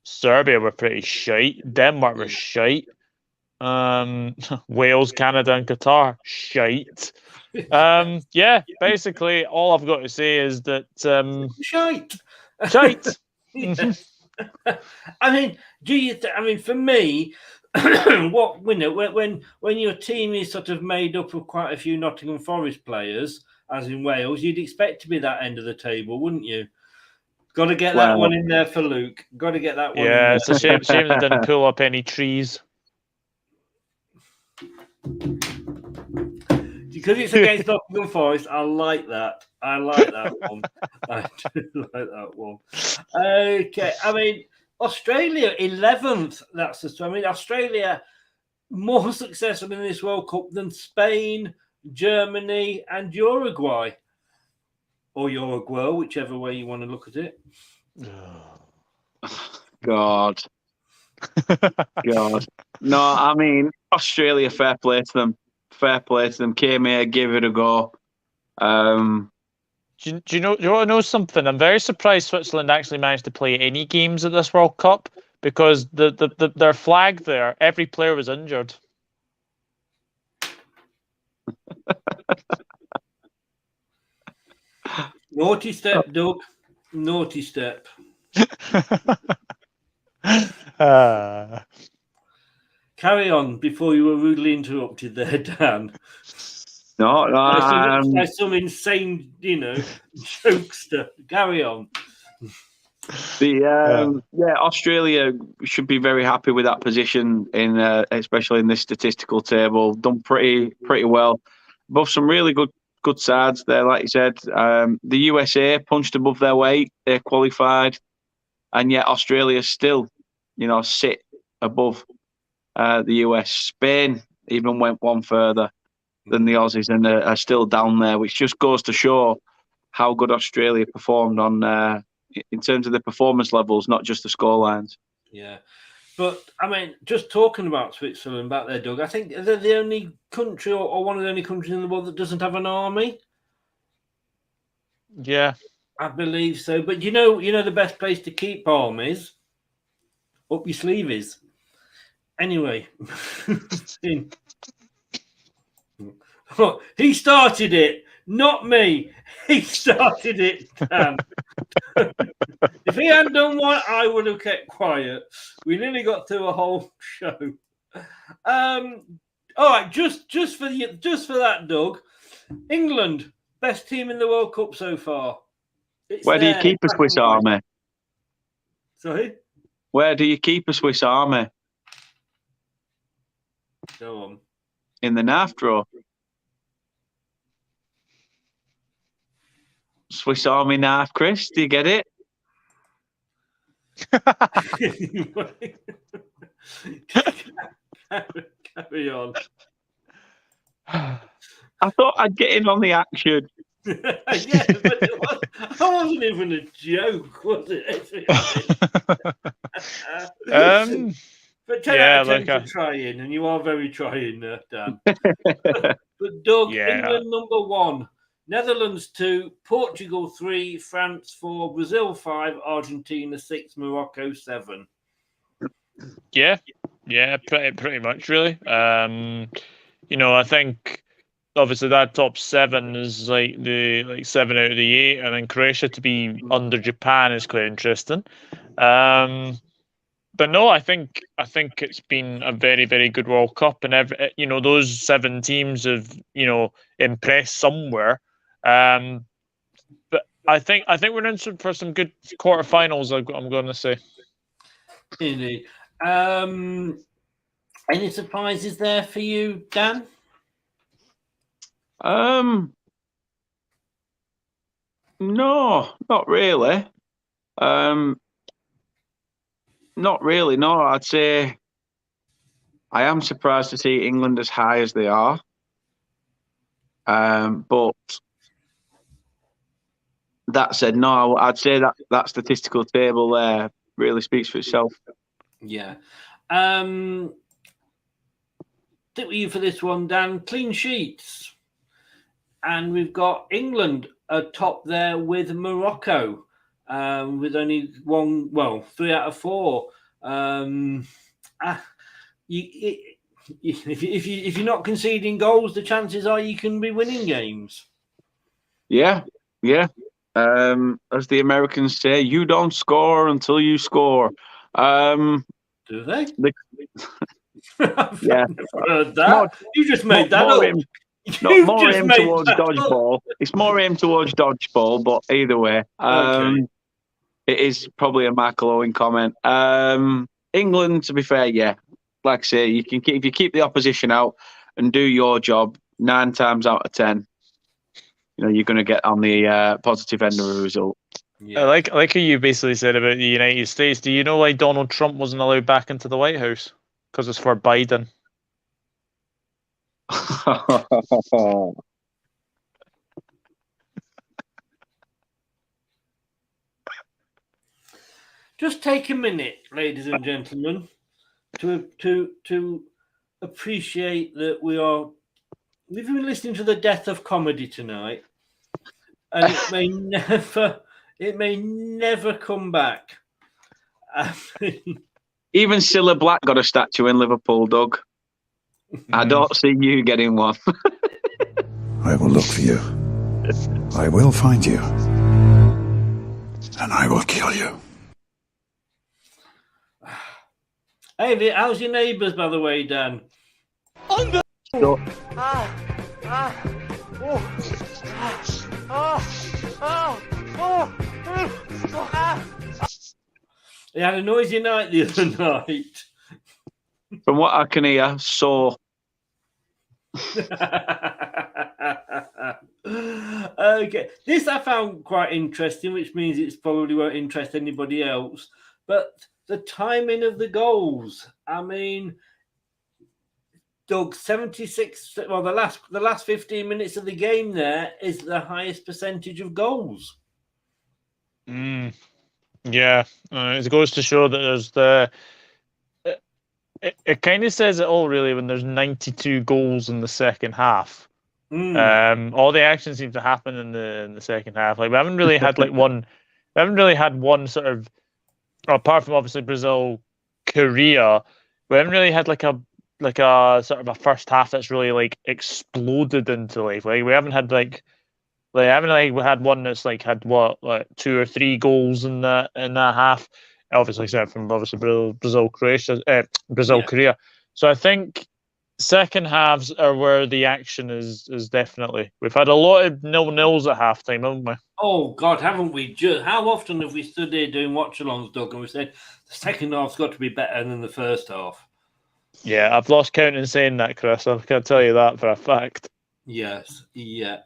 Serbia were pretty shite. Denmark was shite. Wales, Canada, and Qatar shite. Yeah, basically all I've got to say is that Shite. shite. I mean, I mean, for me, what when your team is sort of made up of quite a few Nottingham Forest players, as in Wales, you'd expect to be that end of the table, wouldn't you? Got to get that one in there for Luke. Got to get that one. Yeah, in it's a shame they didn't pull up any trees. Because it's against Nottingham Forest, I like that. I like that one. I do like that one. Okay, I mean, Australia 11th. I mean, Australia more successful in this World Cup than Spain, Germany, and Uruguay, or Uruguay, whichever way you want to look at it. God. No, I mean, Australia, fair play to them. Fair play to them. Came here, give it a go. Do you want to know something? I'm very surprised Switzerland actually managed to play any games at this World Cup because their flag there, every player was injured. Naughty step, Doug. Naughty step. Carry on before you were rudely interrupted there, Dan. No, by some insane, jokester. Carry on. Australia should be very happy with that position especially in this statistical table. Done pretty well. Both some really good sides there, like you said. The USA punched above their weight. They qualified, and yet Australia still, sit above the US. Spain even went one further than the Aussies and are still down there, which just goes to show how good Australia performed on in terms of the performance levels, not just the scorelines. Yeah. But, I mean, just talking about Switzerland back there, Doug, I think they're the only country or one of the only countries in the world that doesn't have an army. Yeah. I believe so. But you know the best place to keep armies? Up your sleeves. Anyway. He started it, not me. He started it, Dan. If he hadn't done one, I would have kept quiet. We nearly got through a whole show. All right, just for that, Doug. England, best team in the World Cup so far. Where do you keep a Swiss army? Sorry? Where do you keep a Swiss army? Go on. In the North drawer. Swiss Army knife, Chris. Do you get it? Carry on. I thought I'd get in on the action. Yeah, but it wasn't even a joke, was it? But 10 out of 10 for trying, and you are very trying, Dan. But Doug, England number 1. Netherlands 2, Portugal 3, France 4, Brazil 5, Argentina 6, Morocco 7. Yeah, pretty much really. I think obviously that top 7 is like 7 out of the 8, and then Croatia to be under Japan is quite interesting. But no, I think it's been a very, very good World Cup, and those 7 teams have impressed somewhere. But I think we're in for some good quarterfinals. I'm going to say. Indeed. Any surprises there for you, Dan? No, not really. Not really, no. I'd say I am surprised to see England as high as they are. But that said, no, I'd say that statistical table there really speaks for itself. Yeah. Think with you for this one, Dan. Clean sheets. And we've got England atop there with Morocco, with only 3 out of 4. If you're not conceding goals, the chances are you can be winning games. Yeah. As the Americans say, you don't score until you score. Do they? I've Yeah. never heard that. You just made that up. More aimed towards dodgeball. It's more aimed towards dodgeball, but either way, it is probably a Michael Owen comment. England, to be fair, yeah, like I say, you can if you keep the opposition out and do your job 9 times out of 10, you're going to get on the positive end of a result. Yeah. I like how you basically said about the United States. Do you know why Donald Trump wasn't allowed back into the White House? Because it's for Biden. Just take a minute, ladies and gentlemen, to appreciate that we've been listening to the death of comedy tonight, and it may never come back. Even Cilla Black got a statue in Liverpool, Doug. I don't see you getting one. I will look for you. I will find you. And I will kill you. Hey, how's your neighbours, by the way, Dan? On the... He had a noisy night the other night. From what I can hear, so. Okay, this I found quite interesting, which means it probably won't interest anybody else. But the timing of the goals. I mean, Doug, 76. Well, the last 15 minutes of the game there is the highest percentage of goals. Yeah, it goes to show that there's the. It kind of says it all, really, when there's 92 goals in the second half. All the action seems to happen in the second half. Like, we haven't really had one. We haven't really had one sort of, apart from obviously Brazil, Korea. We haven't really had like a sort of a first half that's really like exploded into life. Like, we haven't had we had one that's like had 2 or 3 goals in that half. Obviously, except from Brazil, Korea. So I think second halves are where the action is definitely. We've had a lot of 0-0s at halftime, haven't we? Oh God, haven't we? How often have we stood there doing watch-alongs, Doug, and we said the second half's got to be better than the first half? Yeah, I've lost count in saying that, Chris. I can tell you that for a fact. Yes, yeah.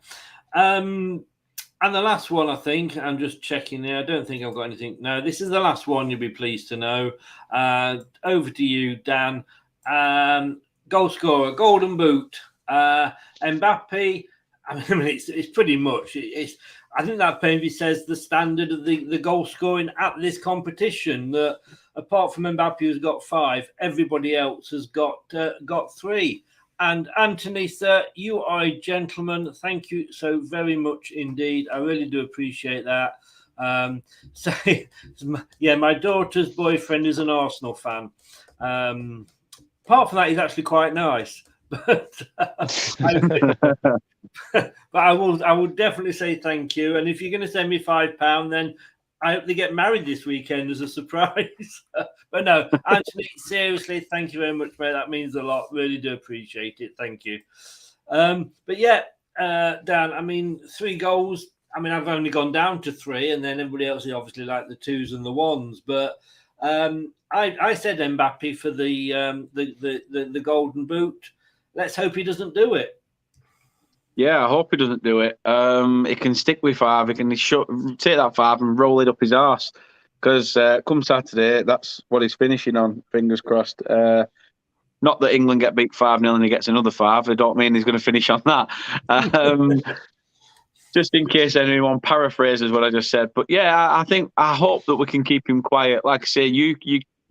And the last one, I think, I'm just checking there. I don't think I've got anything. No, this is the last one, you'll be pleased to know. Over to you, Dan. Goal scorer, golden boot. Mbappe, I mean, it's pretty much. I think that maybe says the standard of the goal scoring at this competition, that apart from Mbappe, who's got 5, everybody else has got 3. And Anthony, sir, you are a gentleman. Thank you so very much indeed. I really do appreciate that. My daughter's boyfriend is an Arsenal fan. Apart from that, he's actually quite nice. But I will definitely say thank you. And if you're going to send me £5, then I hope they get married this weekend as a surprise. But no, Anthony, seriously, thank you very much, mate. That means a lot. Really do appreciate it. Thank you. But yeah, Dan, I mean, 3 goals. I mean, I've only gone down to 3, and then everybody else is obviously like the 2s and the 1s. But I said Mbappe for the golden boot. Let's hope he doesn't do it. Yeah, I hope he doesn't do it. He can stick with 5. He can take that 5 and roll it up his arse. because come Saturday, that's what he's finishing on. Fingers crossed. Not that England get beat 5-0 and he gets another 5. I don't mean he's going to finish on that. Just in case anyone paraphrases what I just said. But yeah, I hope that we can keep him quiet. Like I say,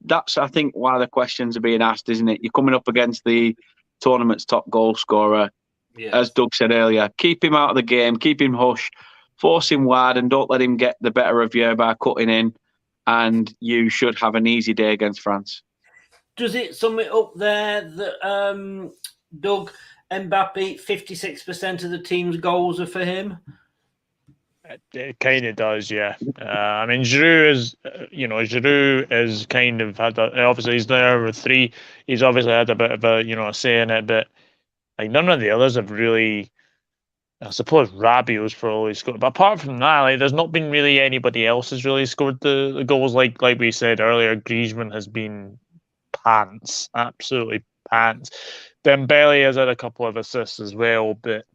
that's I think why the questions are being asked, isn't it? You're coming up against the tournament's top goal scorer. Yes. As Doug said earlier, keep him out of the game, keep him hush, force him wide, and don't let him get the better of you by cutting in. And you should have an easy day against France. Does it sum it up there that Doug, Mbappe, 56% of the team's goals are for him? It kind of does, yeah. I mean, Giroud is kind of had obviously he's there with 3. He's obviously had a bit of a say in it, but like none of the others have really. I suppose Rabiot's probably scored, but apart from that, like there's not been really anybody else has really scored the goals. Like we said earlier, Griezmann has been pants, absolutely pants. Dembele has had a couple of assists as well, but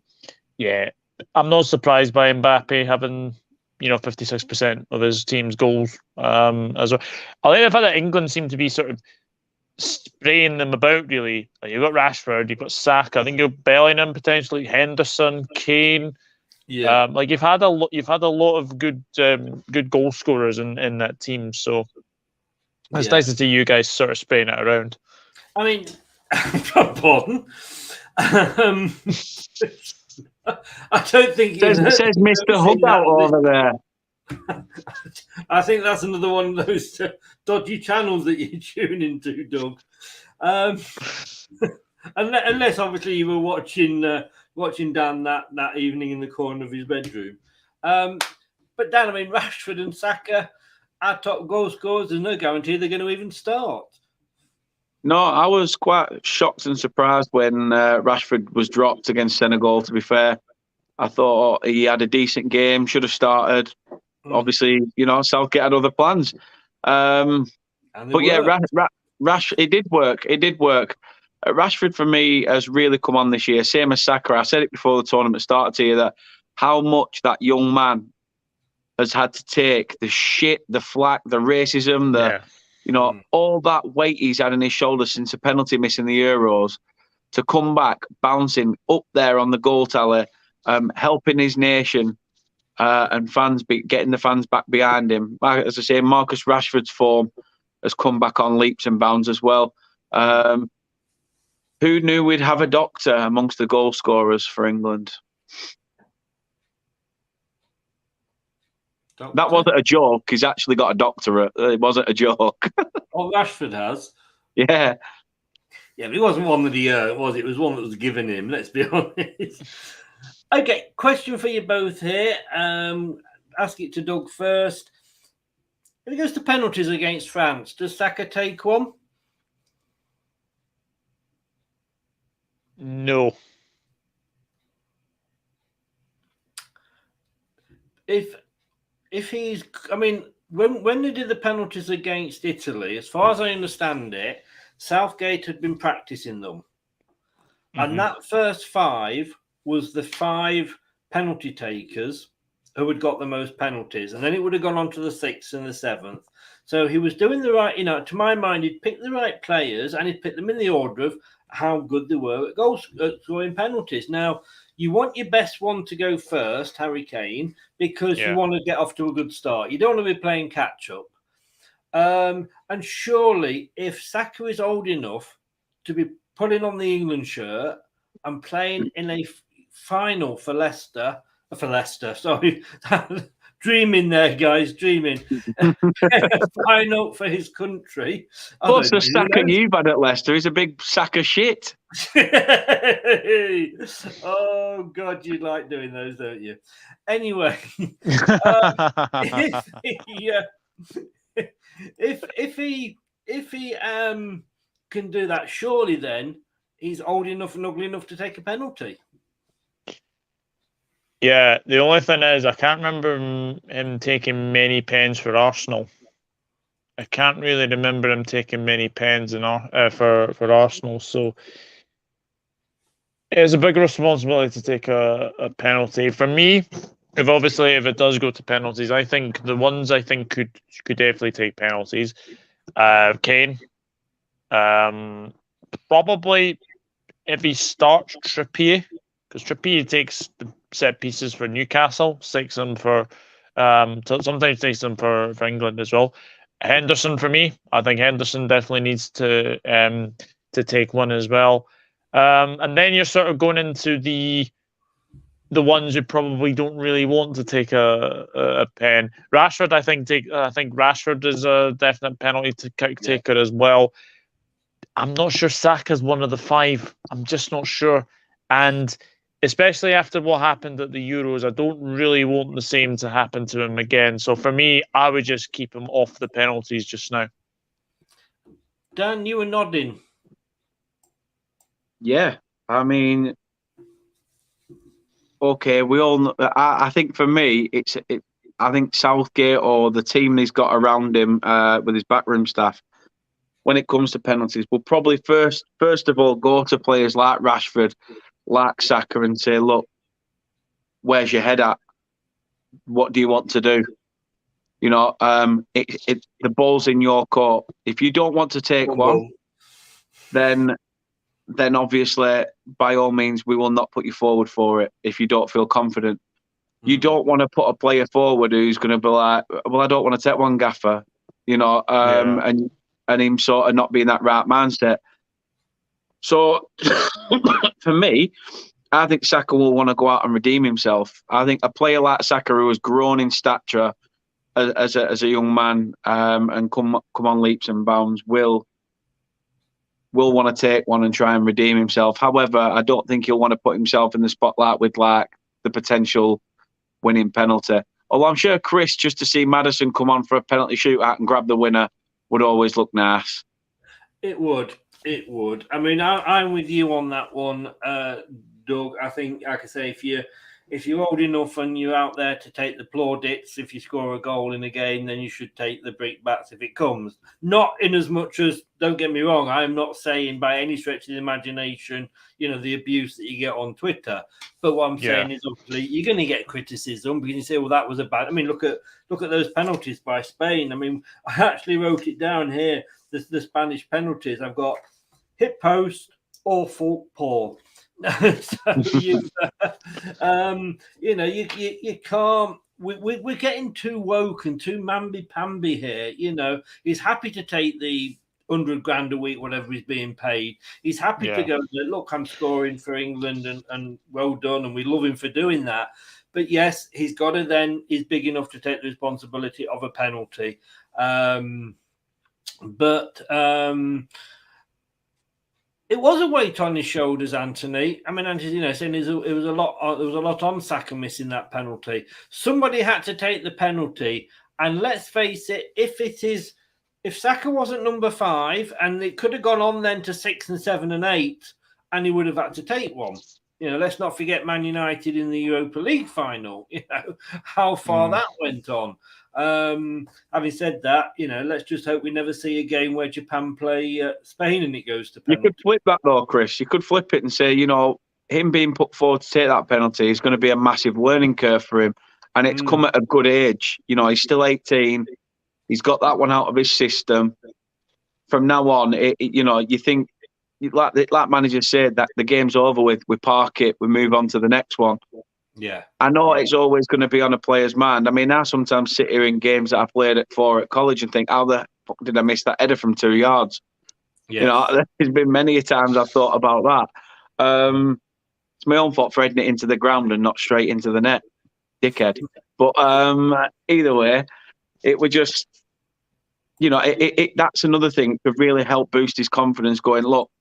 yeah, I'm not surprised by Mbappe having 56% of his team's goals as well. I like the fact that England seem to be sort of spraying them about, really. Like you've got Rashford, you've got Saka, I think you've got Bellingham potentially, Henderson, Kane. Yeah, like you've had a lot of good goal scorers in that team. So it's nice to see you guys sort of spraying it around. I mean, pardon. I don't think it says Mr. Hugout over there. I think that's another one of those dodgy channels that you tune into, Doug. Unless obviously you were watching Dan that evening in the corner of his bedroom. But Dan, I mean, Rashford and Saka, our top goal scorers, there's no guarantee they're going to even start. No, I was quite shocked and surprised when Rashford was dropped against Senegal, to be fair. I thought he had a decent game, should have started. Obviously, Southgate had other plans. But yeah, it did work. It did work. Rashford, for me, has really come on this year. Same as Saka. I said it before the tournament started to you, that how much that young man has had to take, the shit, the flack, the racism, all that weight he's had on his shoulders since a penalty miss in the Euros, to come back bouncing up there on the goal tally, helping his nation, and getting the fans back behind him. As I say, Marcus Rashford's form has come back on leaps and bounds as well. Who knew we'd have a doctor amongst the goal scorers for England? Doctor? That wasn't a joke. He's actually got a doctorate. It wasn't a joke. Oh, Rashford has. Yeah. Yeah, but it wasn't one that he was. It was one that was given him, let's be honest. Okay, question for you both here. Ask it to Doug first. If it goes to penalties against France, does Saka take one? No. If he's, I mean, when they did the penalties against Italy, as far as I understand it, Southgate had been practicing them. Mm-hmm. And that first 5 was the 5 penalty takers who had got the most penalties. And then it would have gone on to the 6th and the 7th. So he was doing the right, to my mind, he'd picked the right players and he'd picked them in the order of how good they were at scoring penalties. Now, you want your best one to go first, Harry Kane, because you want to get off to a good start. You don't want to be playing catch-up. And surely, if Saka is old enough to be putting on the England shirt and playing in a final for Leicester, sorry, dreaming there, guys, dreaming. Final for his country. What's the Saka you've had at Leicester? He's a big sack of shit. Oh, God, you like doing those, don't you? Anyway, if he can do that, surely then he's old enough and ugly enough to take a penalty. Yeah, the only thing is I can't remember him taking many pens for Arsenal. I can't really remember him taking many pens for Arsenal. So it's a big responsibility to take a penalty. For me, if it does go to penalties, I think the ones could definitely take penalties. Kane, probably if he starts Trippier, because Trippier takes the set pieces for Newcastle, takes them for sometimes takes them for England as well. Henderson for me, I think Henderson definitely needs to take one as well. And then you're sort of going into the ones who probably don't really want to take a pen. Rashford, I think Rashford is a definite penalty taker as well. I'm not sure Saka's one of the 5. I'm just not sure. And especially after what happened at the Euros, I don't really want the same to happen to him again. So for me, I would just keep him off the penalties just now. Dan, you were nodding. Yeah, I mean, okay, we all know. I think for me, I think Southgate or the team he's got around him with his backroom staff, when it comes to penalties, will probably first of all go to players like Rashford, like Saka, and say, look, where's your head at? What do you want to do? You know, the ball's in your court. If you don't want to take one, then obviously, by all means, we will not put you forward for it if you don't feel confident. You don't want to put a player forward who's going to be like, well, I don't want to take one, gaffer, you know, and him sort of not being that right mindset. So, for me, I think Saka will want to go out and redeem himself. I think a player like Saka, who has grown in stature as a young man and come on leaps and bounds, will want to take one and try and redeem himself. However, I don't think he'll want to put himself in the spotlight with like the potential winning penalty. Although I'm sure Chris, just to see Maddison come on for a penalty shootout and grab the winner, would always look nice. It would. I mean, I'm with you on that one, Doug. I think, like I say, if you're old enough and you're out there to take the plaudits, if you score a goal in a game, then you should take the brickbats if it comes. Not in as much as, don't get me wrong, I'm not saying by any stretch of the imagination, you know, the abuse that you get on Twitter. But what I'm saying is, obviously, you're going to get criticism because you say, well, that was a bad. I mean, look at those penalties by Spain. I mean, I actually wrote it down here. The Spanish penalties. I've got hit post, awful, poor. So you know, you can't. We're getting too woke and too mamby-pamby here. You know, he's happy to take the $100,000 a week, whatever he's being paid. He's happy to go, look, I'm scoring for England and well done, and we love him for doing that. But yes, he's got to then, he's big enough to take the responsibility of a penalty. It was a weight on his shoulders, Anthony. I mean, Anthony, you know, saying there was a lot on Saka missing that penalty. Somebody had to take the penalty, and let's face it, if Saka wasn't number 5, and it could have gone on then to 6 and 7 and 8, and he would have had to take one. You know, let's not forget Man United in the Europa League final. You know how far that went on. Having said that, you know, let's just hope we never see a game where Japan play Spain and it goes to penalty. You could flip that though, Chris. You could flip it and say, you know, him being put forward to take that penalty is going to be a massive learning curve for him, and it's come at a good age. You know, he's still 18. He's got that one out of his system. From now on, you know, you think, like manager said, that the game's over with. We park it. We move on to the next one. Yeah, I know it's always going to be on a player's mind. I mean, I sometimes sit here in games that I played at college and think, how the fuck did I miss that header from 2 yards? Yes. You know, there's been many times I've thought about that. It's my own fault for heading it into the ground and not straight into the net, dickhead. But either way, it would just, you know, that's another thing to really help boost his confidence. Going, look,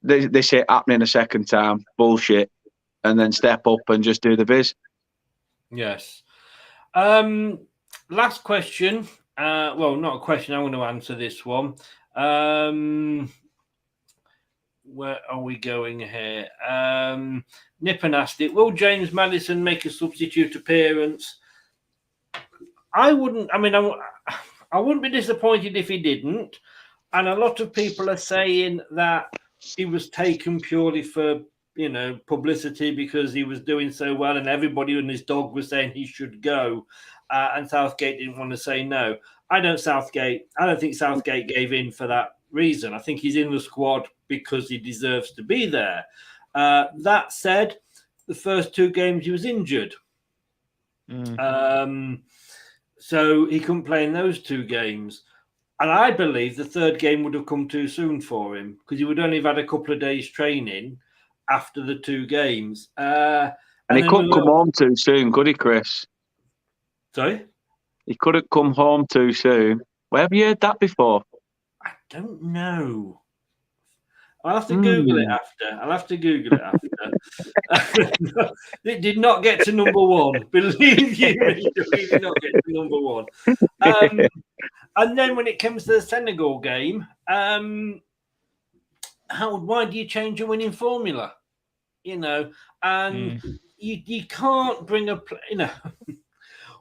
this ain't happening a second time. Bullshit. And then step up and just do the biz. Yes. Last question. Well, not a question. I'm going to answer this one. Where are we going here? Nipper asked it. Will James Maddison make a substitute appearance? I wouldn't. I mean, I wouldn't be disappointed if he didn't. And a lot of people are saying that he was taken purely for publicity because he was doing so well and everybody and his dog was saying he should go. And Southgate didn't want to say no. I don't think Southgate gave in for that reason. I think he's in the squad because he deserves to be there. That said, the first 2 games he was injured. So he couldn't play in those 2 games. And I believe the 3rd game would have come too soon for him because he would only have had a couple of days training after the 2 games. And he couldn't come home too soon, could he, Chris? Sorry? He couldn't come home too soon. Where have you heard that before? I don't know. I'll have to Google it after. It did not get to number 1. Believe you me, it did not get to number 1. And then when it comes to the Senegal game, Howard, why do you change a winning formula? And you can't bring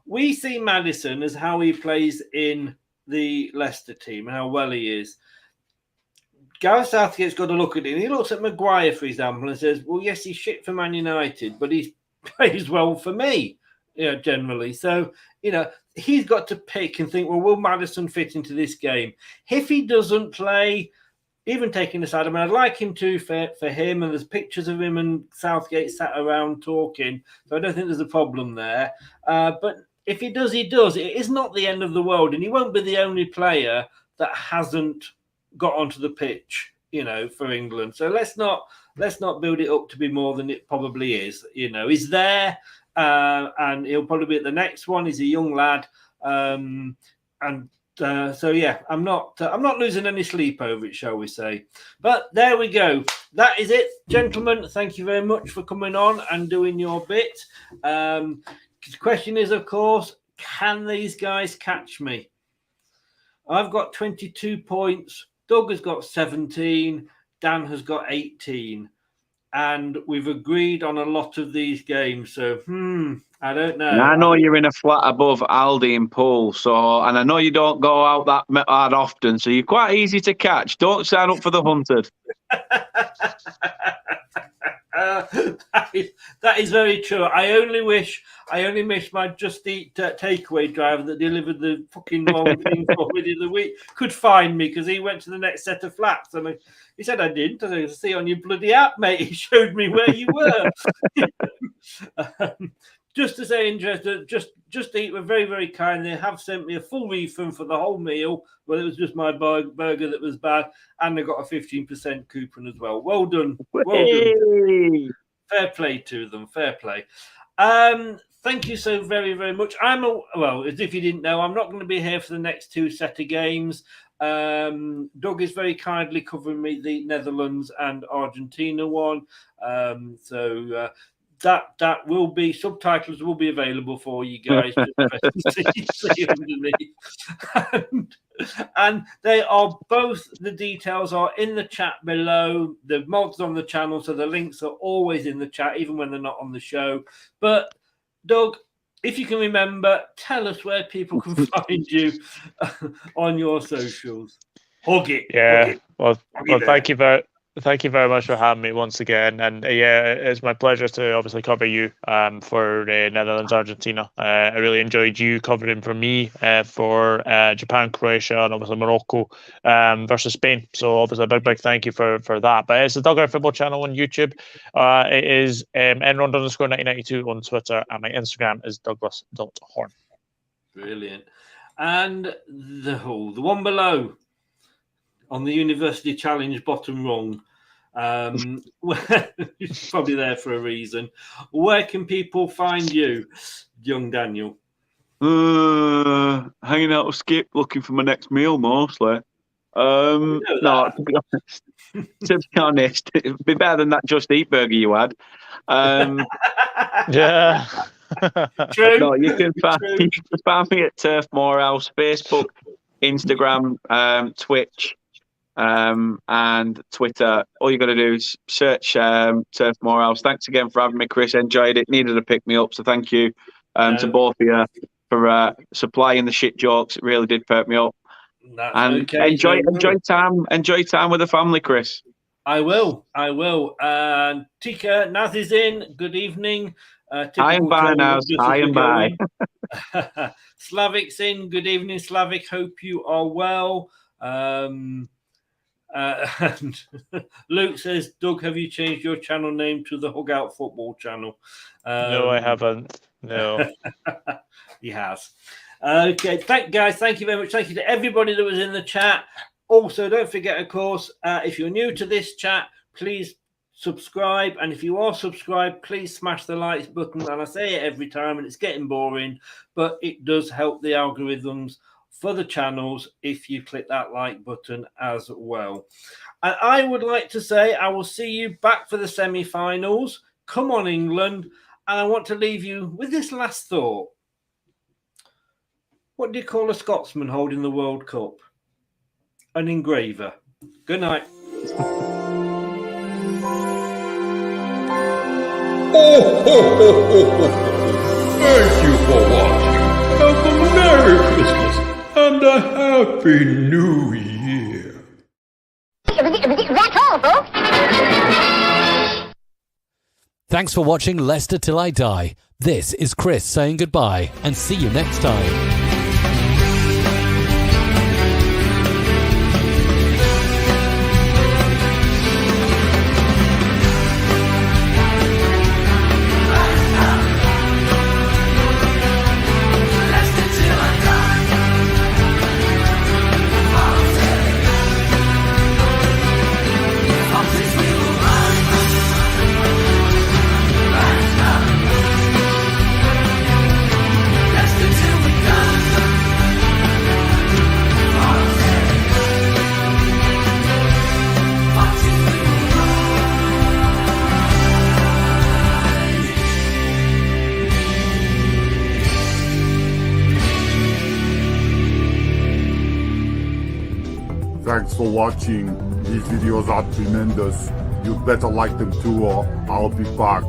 we see Maddison as how he plays in the Leicester team and how well he is. Gareth Southgate's got to look at it. He looks at Maguire, for example, and says, well, yes, he's shit for Man United, but he plays well for me, generally. So, he's got to pick and think, well, will Maddison fit into this game? If he doesn't play, even taking aside, I'd like him to for him, and there's pictures of him and Southgate sat around talking, so I don't think there's a problem there. But if he does, he does. It is not the end of the world, and he won't be the only player that hasn't got onto the pitch, for England. So let's not build it up to be more than it probably is. He's there, and he'll probably be at the next one. He's a young lad, so yeah, I'm not losing any sleep over it, shall we say? But there we go. That is it, gentlemen. Thank you very much for coming on and doing your bit. The question is, of course, can these guys catch me? I've got 22 points. Doug has got 17. Dan has got 18. And we've agreed on a lot of these games. So, I don't know. I know you're in a flat above Aldi in pool, and I know you don't go out that hard often, so you're quite easy to catch. Don't sign up for the hunted. That is very true. I only wish my Just Eat takeaway driver that delivered the fucking wrong thing for me the other week could find me, because he went to the next set of flats and he said I didn't. I said, see on your bloody app, mate. He showed me where you were. Just to say, interested, Just Eat were very, very kind. They have sent me a full refund for the whole meal, but it was just my burger that was bad, and they got a 15% coupon as well. Well done. Well done. Fair play to them. Fair play. Thank you so very, very much. As if you didn't know, I'm not going to be here for the next 2 set of games. Doug is very kindly covering me the Netherlands and Argentina one. That will be, subtitles will be available for you guys. See underneath. And they are both, the details are in the chat below. The mods on the channel, so the links are always in the chat, even when they're not on the show. But Doug, if you can remember, tell us where people can find you on your socials. Hug it. Yeah. Hug it. Well, thank you very much for having me once again. And it's my pleasure to obviously cover you for Netherlands, Argentina. I really enjoyed you covering for me for Japan, Croatia, and obviously Morocco versus Spain. So obviously a big thank you for that. But it's the Dugout Football channel on YouTube. It is Enron_1992 on Twitter, and my Instagram is Douglas.Horn. Brilliant. And the one below, on the University Challenge, bottom wrong. It's probably there for a reason. Where can people find you, young Daniel? Hanging out with Skip, looking for my next meal mostly. No, to be honest, it'd be better than that Just Eat burger you had. Yeah. True. No, you can find me at Turf Morehouse, Facebook, Instagram, Twitch, and Twitter. All you got to do is search Turf Morehouse. Thanks again for having me, Chris. Enjoyed it. Needed to pick me up, so thank you to both of you for supplying the shit jokes. It really did perk me up. That's and okay. enjoy time with the family, Chris. I will. And Tika, Naz is in. Good evening. Hi and bye, Naz. Hi and bye. Slavic's in. Good evening, Slavic. Hope you are well. And Luke says, Doug, have you changed your channel name to the Hug Out Football channel? No, I haven't. No. He has. Okay, guys. Thank you very much. Thank you to everybody that was in the chat. Also, don't forget, of course, if you're new to this chat, please subscribe. And if you are subscribed, please smash the likes button. And I say it every time, and it's getting boring, but it does help the algorithms for the channels if you click that like button as well. And I would like to say I will see you back for the semi-finals. Come on, England. And I want to leave you with this last thought. What do you call a Scotsman holding the World Cup? An engraver. Good night. Thank you for watching. Have a Merry Christmas and a Happy New Year. That's all, folks. Thanks for watching Leicester Till I Die. This is Chris saying goodbye and see you next time. Thanks for watching. These videos are tremendous. You better like them too, or I'll be back.